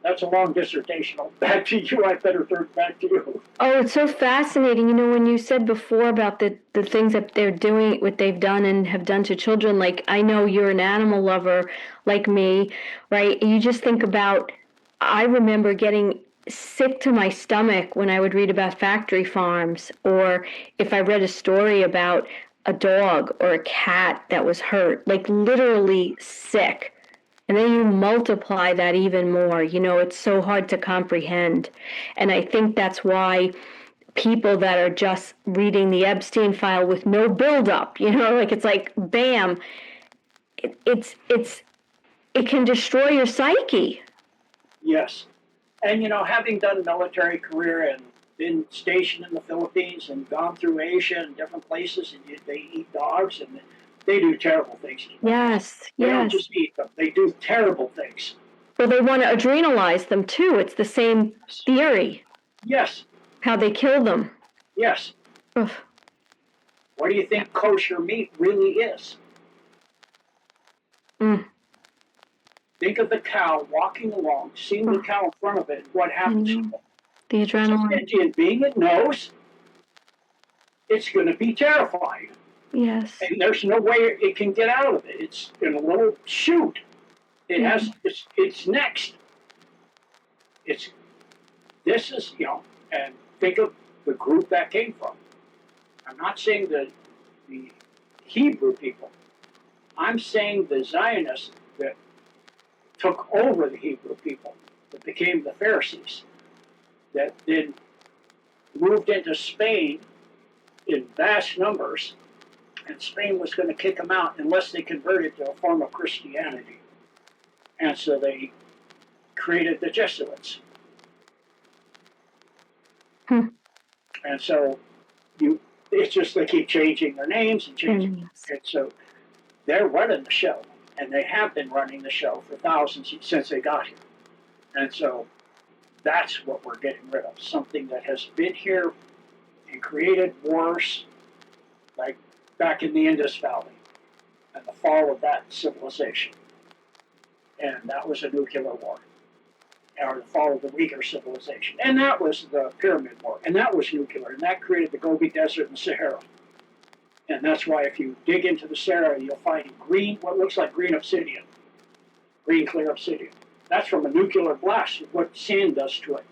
that's a long dissertation. Back to you. I better turn it back to you. Oh, it's so fascinating. When you said before about the things that they're doing, what they've done and have done to children, like I know you're an animal lover like me, right? You just think about, I remember getting sick to my stomach when I would read about factory farms, or if I read a story about a dog or a cat that was hurt, like literally sick. And then you multiply that even more. It's so hard to comprehend. And I think that's why people that are just reading the Epstein file with no buildup, like it's like, bam, it can destroy your psyche. Yes. And, having done military career and been stationed in the Philippines and gone through Asia and different places, and they eat dogs and they do terrible things. Yes, They don't yes. just eat them. They do terrible things. Well, they want to adrenalize them too. It's the same theory. Yes. How they kill them. Yes. Ugh. What do you think kosher meat really is? Mm. Think of the cow walking along, seeing the cow in front of it. What happens? The adrenaline. Sentient being, it knows it's going to be terrifying. Yes. And there's no way it can get out of it. It's in a little chute. It has. It's next. This is and think of the group that came from. I'm not saying the Hebrew people. I'm saying the Zionists that took over the Hebrew people, that became the Pharisees, that then moved into Spain in vast numbers, and Spain was going to kick them out unless they converted to a form of Christianity. And so they created the Jesuits. And so it's just they keep changing their names and changing. And so they're running the show, and they have been running the show for thousands since they got here. And so that's what we're getting rid of, something that has been here and created wars, like back in the Indus Valley and the fall of that civilization. And that was a nuclear war, or the fall of the weaker civilization. And that was the Pyramid War, and that was nuclear, and that created the Gobi Desert and Sahara. And that's why if you dig into the Sahara, you'll find what looks like green obsidian, green clear obsidian. That's from a nuclear blast, what sand does to it,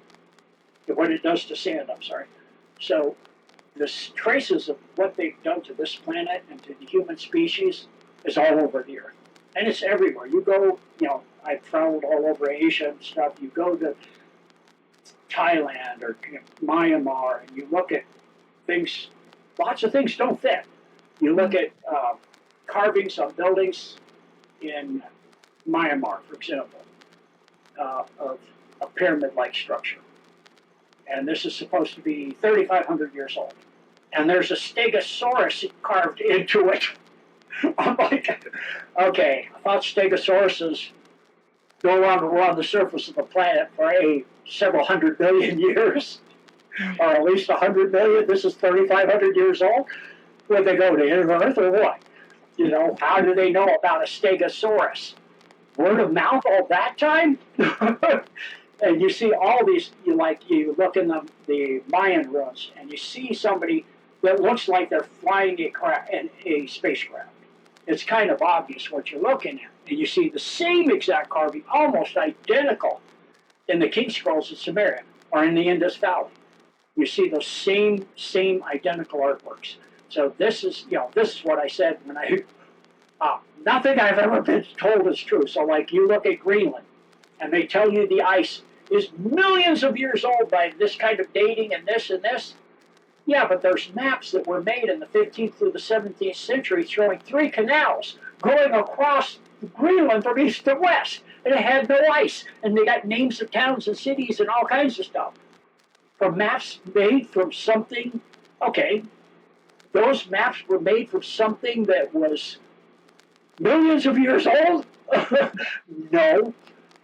what it does to sand, I'm sorry. So the traces of what they've done to this planet and to the human species is all over the earth. And it's everywhere. You go, I've traveled all over Asia and stuff. You go to Thailand or Myanmar and you look at things, lots of things don't fit. You look at carvings on buildings in Myanmar, for example, of a pyramid-like structure. And this is supposed to be 3,500 years old. And there's a stegosaurus carved into it. I'm like, okay, I thought stegosauruses no longer were on the surface of the planet for several hundred million years, or at least 100 million. This is 3,500 years old. Would they go to inner Earth or what? How do they know about a stegosaurus? Word of mouth all that time? And you see all these, you look in the Mayan ruins, and you see somebody that looks like they're flying a spacecraft. It's kind of obvious what you're looking at. And you see the same exact carving, almost identical, in the King Scrolls of Samaria or in the Indus Valley. You see those same identical artworks. So this is what I said when nothing I've ever been told is true. So like you look at Greenland, and they tell you the ice is millions of years old by this kind of dating and this and this. Yeah, but there's maps that were made in the 15th through the 17th century showing 3 canals going across Greenland from east to west, and it had no ice, and they got names of towns and cities and all kinds of stuff. From maps made from something, okay, those maps were made from something that was millions of years old? No,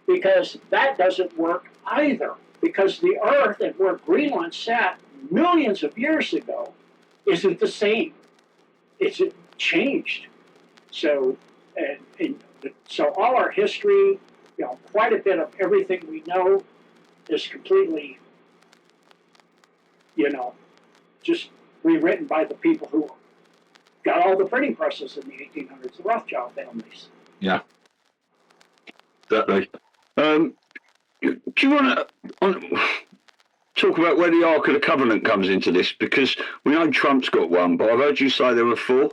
because that doesn't work either. Because the Earth and where Greenland sat millions of years ago isn't the same. It's changed. So, so all our history, quite a bit of everything we know is completely, just rewritten by the people who got all the printing presses in the 1800s, the Rothschild families. Yeah. Exactly. Do you want to talk about where the Ark of the Covenant comes into this? Because we know Trump's got one, but I've heard you say there were 4.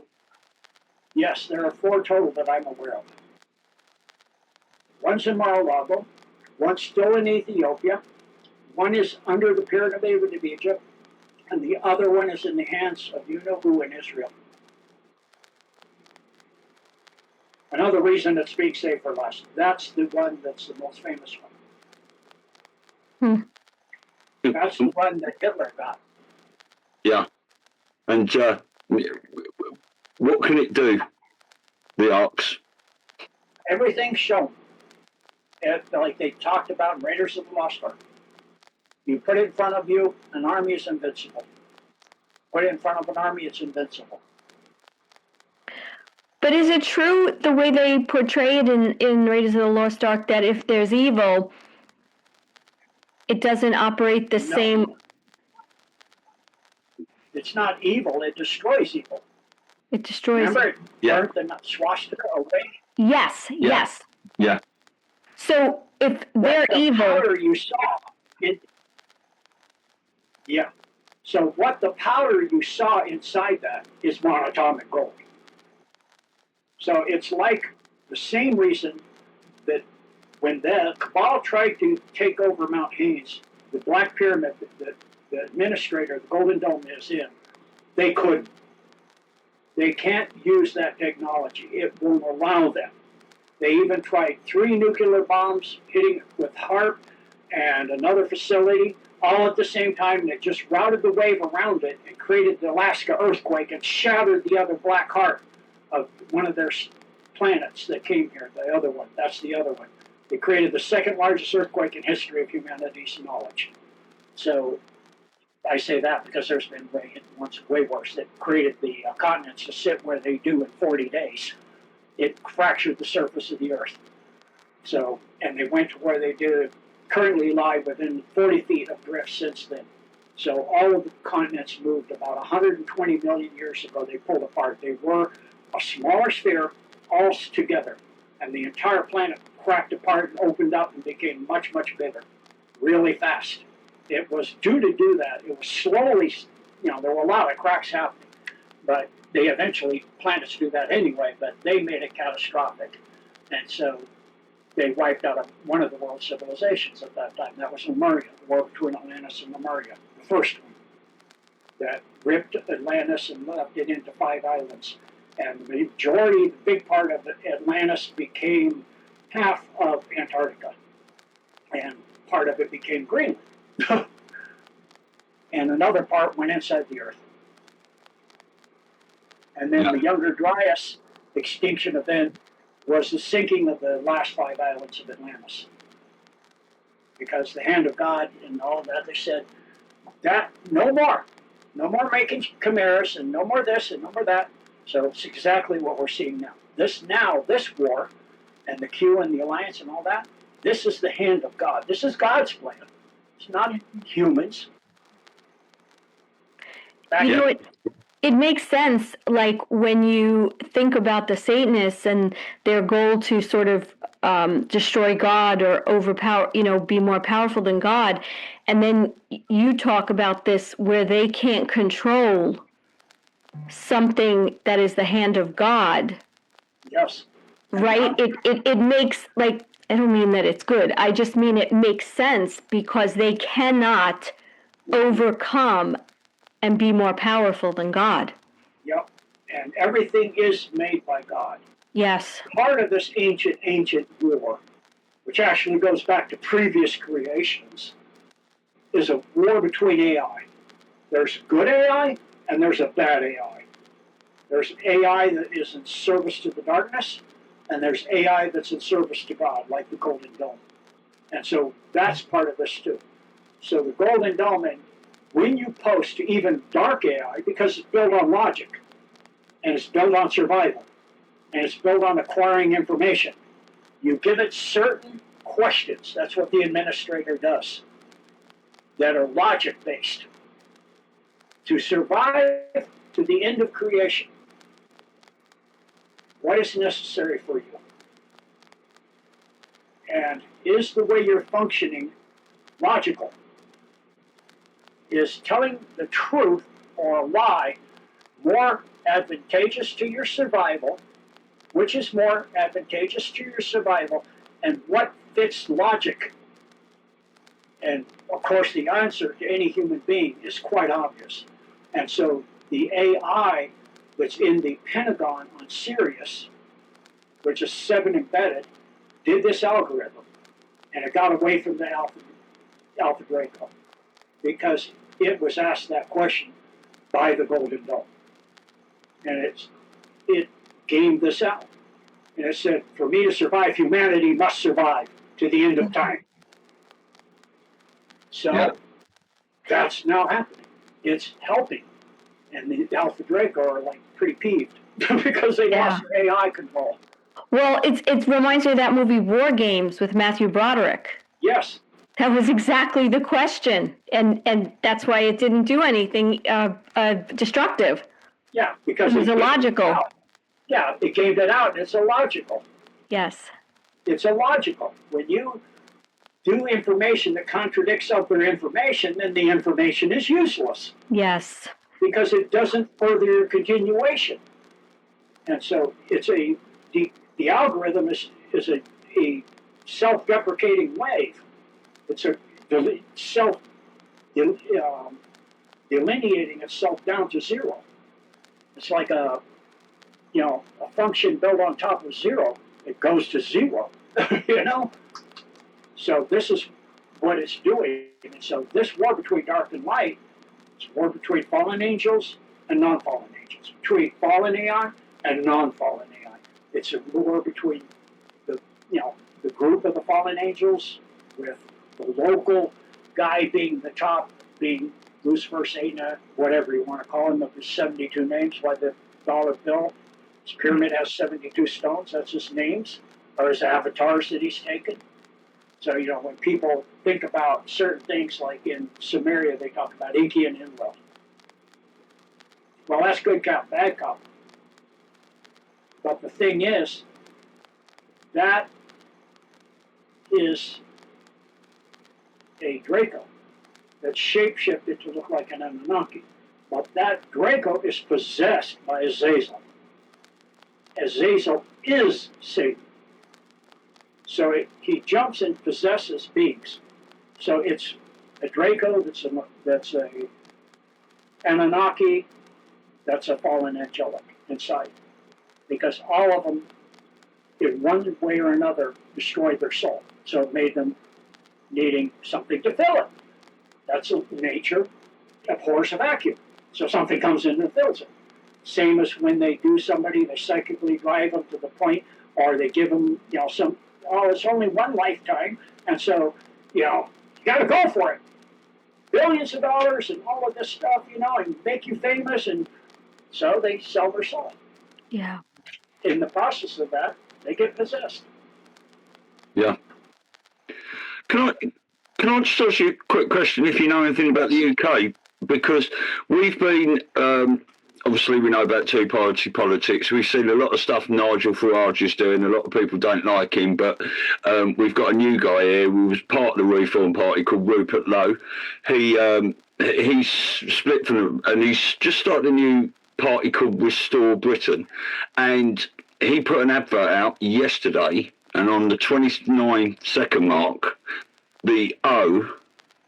Yes, there are 4 total that I'm aware of. One's in Mar-a-Lago, one's still in Ethiopia, one is under the Pyramid of Egypt, and the other one is in the hands of you-know-who in Israel. Another reason it's being saved for last. That's the one that's the most famous one. That's the one that Hitler got. Yeah. And what can it do, the Arks? Everything's shown. Like they talked about in Raiders of the Lost Ark. You put it in front of you, an army is invincible. Put it in front of an army, it's invincible. But is it true, the way they portray it in Raiders of the Lost Ark, that if there's evil, it doesn't operate the same? It's not evil, it destroys evil. It destroys. Remember, burnt the swastika away? Yes, yes. Yeah. So if they're evil. Powder you saw, So what the powder you saw inside that is monatomic gold. So it's like the same reason that when the Cabal tried to take over Mount Haynes, the Black Pyramid that the administrator, the Golden Dome is in, they couldn't. They can't use that technology. It won't allow them. They even tried 3 nuclear bombs hitting with HARP and another facility all at the same time, and it just routed the wave around it and created the Alaska earthquake and shattered the other black heart of one of their planets that came here, the other one. That's the other one. They created the second largest earthquake in history of humanity's knowledge. So I say that because there's been ones way worse that created the continents to sit where they do in 40 days. It fractured the surface of the Earth. So, and they went to where they do currently lie within 40 feet of drift since then. So all of the continents moved about 120 million years ago. They pulled apart. They were a smaller sphere all together, and the entire planet cracked apart and opened up and became much, much bigger, really fast. It was due to do that. It was slowly, there were a lot of cracks happening, but they eventually, planets do that anyway, but they made it catastrophic. And so they wiped out one of the world civilizations at that time. That was Lemuria, the war between Atlantis and Lemuria, the first one that ripped Atlantis and left it into 5 islands. And the majority, the big part of Atlantis became half of Antarctica, and part of it became Greenland. And another part went inside the Earth. And then the Younger Dryas extinction event was the sinking of the last 5 islands of Atlantis. Because the hand of God and all that, they said, that, no more making chimeras, and no more this, and no more that. So it's exactly what we're seeing now. This war, and the Q and the Alliance and all that, this is the hand of God. This is God's plan. It's not humans. It makes sense, like when you think about the Satanists and their goal to sort of destroy God or overpower, be more powerful than God. And then you talk about this where they can't control something that is the hand of God. Yes. Right? It makes, like, I don't mean that it's good. I just mean it makes sense because they cannot overcome and be more powerful than God. Yep. And everything is made by God. Yes. Part of this ancient war, which actually goes back to previous creations, is a war between AI. There's good AI and there's a bad AI. There's AI that is in service to the darkness, and there's AI that's in service to God, like the Golden Dome. And so that's part of this too. So the Golden Dome, and when you post to even dark AI, because it's built on logic, and it's built on survival, and it's built on acquiring information, you give it certain questions. That's what the administrator does, that are logic-based. To survive to the end of creation, what is necessary for you? And is the way you're functioning logical? Is telling the truth or a lie more advantageous to your survival? Which is more advantageous to your survival? And what fits logic? And of course, the answer to any human being is quite obvious. And so the AI that's in the Pentagon on Sirius, which is 7 embedded, did this algorithm, and it got away from the Alpha Draco because it was asked that question by the Golden Dome, and it gamed this out, and it said, "For me to survive, humanity must survive to the end of time." So that's now happening. It's helping, and the Alpha Draco are like pretty peeved because they lost their AI control. Well, it reminds me of that movie War Games with Matthew Broderick. Yes. That was exactly the question, and that's why it didn't do anything destructive. Yeah, because it was illogical. Yeah, it gave it out, and it's illogical. Yes. It's illogical. When you do information that contradicts other information, then the information is useless. Yes. Because it doesn't further your continuation. And so it's the algorithm is a self-deprecating wave. It's a delineating itself down to zero. It's like a function built on top of zero. It goes to zero, So this is what it's doing. And so this war between dark and light, it's a war between fallen angels and non-fallen angels, between fallen AI and non-fallen AI. It's a war between the group of the fallen angels, with the local guy being the top, being Lucifer, Satan, whatever you want to call him, of his 72 names, like the dollar bill. His pyramid has 72 stones, that's his names, or his avatars that he's taken. So, when people think about certain things, like in Samaria, they talk about Inky and Enlil. Well, that's good cop, bad cop. But the thing is, that is a Draco that's shapeshifted to look like an Anunnaki. But that Draco is possessed by Azazel. Azazel is Satan. So he jumps and possesses beings. So it's a Draco that's a Anunnaki, that's a fallen angelic inside. Because all of them, in one way or another, destroyed their soul. So it made them needing something to fill it. That's nature abhors a vacuum. So something comes in and fills it. Same as when they do somebody, they psychically drive them to the point, or they give them, it's only one lifetime, and so, you got to go for it. Billions of dollars and all of this stuff, and make you famous, and so they sell their soul. Yeah. In the process of that, they get possessed. Yeah. Can I just ask you a quick question, if you know anything about the UK? Because we've been, obviously we know about two-party politics. We've seen a lot of stuff Nigel Farage is doing. A lot of people don't like him, but we've got a new guy here who was part of the Reform Party called Rupert Lowe. He's split from them, and he's just started a new party called Restore Britain. And he put an advert out yesterday, and on the 29-second mark, the O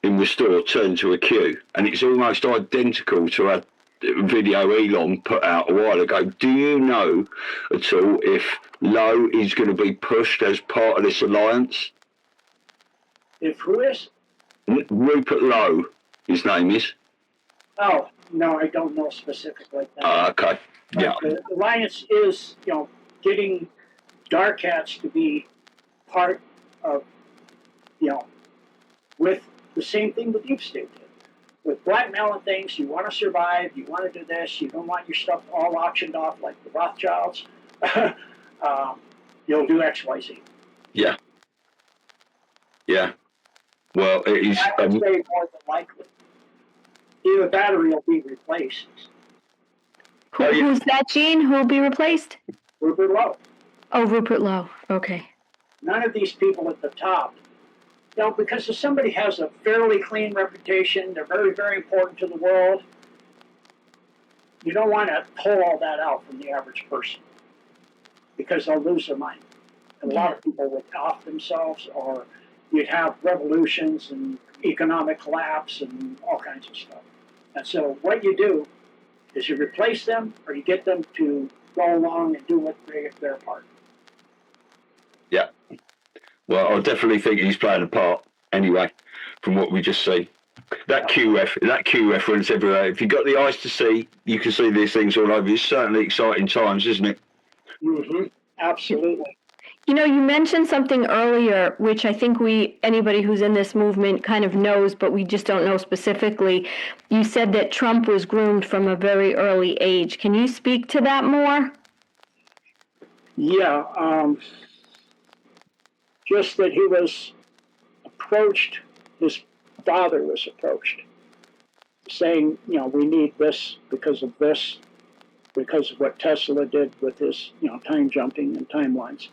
in Restore turned to a Q, and it's almost identical to a video Elon put out a while ago. Do you know at all if Lowe is going to be pushed as part of this alliance? If who is? Rupert Lowe, his name is. Oh, No, I don't know specifically. Okay. Yeah. The alliance is, getting dark hats to be part of, with the same thing the deep state did. With blackmailing things, you want to survive, you want to do this, you don't want your stuff all auctioned off like the Rothschilds. You'll do X, Y, Z. Yeah. Yeah. Well, it is. I would say more than likely. Either that or you'll be replaced. Who's that, Gene? Who'll be replaced? Rupert Lowe. Oh, Rupert Lowe. Okay. None of these people at the top, because if somebody has a fairly clean reputation, they're very, very important to the world, you don't want to pull all that out from the average person because they'll lose their mind. And a lot of people would off themselves, or you'd have revolutions and economic collapse and all kinds of stuff. And so what you do is you replace them or you get them to go along and do what their part. Yeah. Well, I definitely think he's playing a part anyway, from what we just see. That Q reference everywhere. If you've got the eyes to see, you can see these things all over. It's certainly exciting times, isn't it? Mm-hmm. Absolutely. You mentioned something earlier, which I think anybody who's in this movement kind of knows, but we just don't know specifically. You said that Trump was groomed from a very early age. Can you speak to that more? Yeah. Just that he was approached, his father was approached, saying, we need this, because of what Tesla did with his, time jumping and timelines.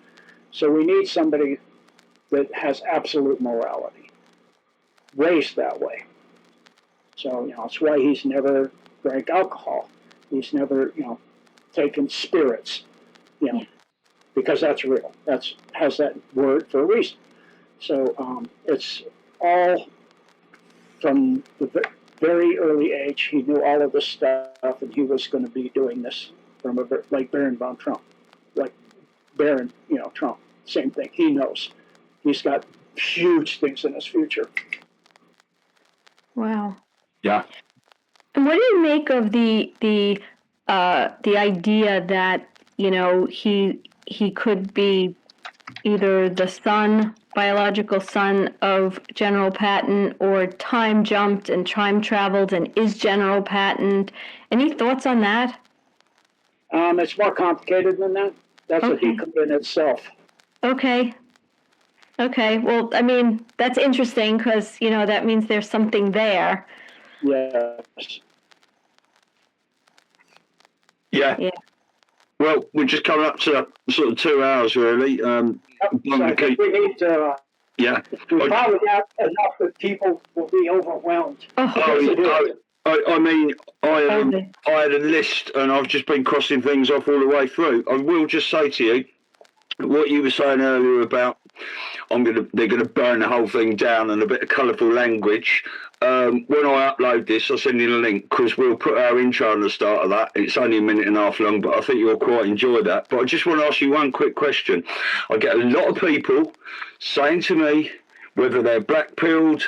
So we need somebody that has absolute morality, raised that way. So, it's why he's never drank alcohol. He's never, taken spirits, because that's real. Has that word for a reason. So it's all from the very early age. He knew all of this stuff, and he was going to be doing this from like Baron von Trump, like Baron, Trump. Same thing. He knows. He's got huge things in his future. Wow. Yeah. And what do you make of the idea that he could be either the biological son of General Patton, or time jumped and time traveled and is General Patton? Any thoughts on that? It's more complicated than that. That's a decode in itself. Okay. Well, I mean, that's interesting because, that means there's something there. Yes. Yeah. Well, we're just coming up to sort of 2 hours, really. So I think we need to. Yeah. We probably have enough that people will be overwhelmed. I mean, I had a list, and I've just been crossing things off all the way through. I will just say to you, what you were saying earlier about they're gonna burn the whole thing down, and a bit of colourful language. When I upload this, I'll send you the link, because we'll put our intro on the start of that. It's only a minute and a half long, but I think you'll quite enjoy that. But I just want to ask you one quick question. I get a lot of people saying to me, whether they're black-pilled,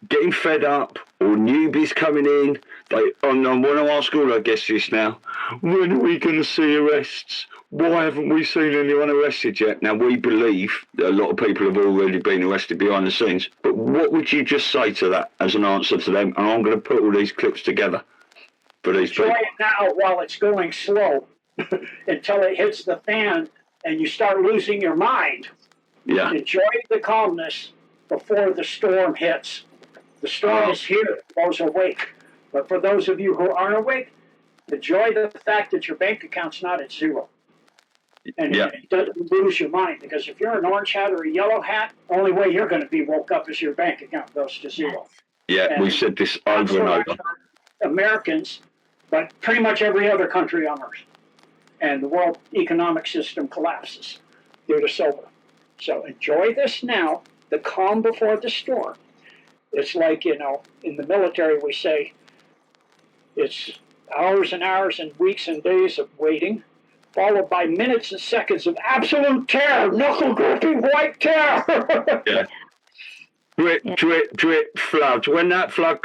getting fed up, or newbies coming in, I want to ask all our guests this now: when are we going to see arrests? Why haven't we seen anyone arrested yet? Now, we believe that a lot of people have already been arrested behind the scenes, but what would you just say to that as an answer to them? And I'm going to put all these clips together for these people. Enjoy it now while it's going slow until it hits the fan and you start losing your mind. Yeah. Enjoy the calmness before the storm hits. The storm is here for those awake. But for those of you who aren't awake, enjoy the fact that your bank account's not at zero. And it doesn't lose your mind, because if you're an orange hat or a yellow hat, only way you're going to be woke up is your bank account goes to zero. Yeah, and we said this over and over. Americans, but pretty much every other country on earth. And the world economic system collapses due to silver. So enjoy this now, the calm before the storm. It's like, in the military we say it's hours and hours and weeks and days of waiting, followed by minutes and seconds of absolute terror, knuckle-gripping white terror. Yeah. Drip, drip, drip, flood. When that flood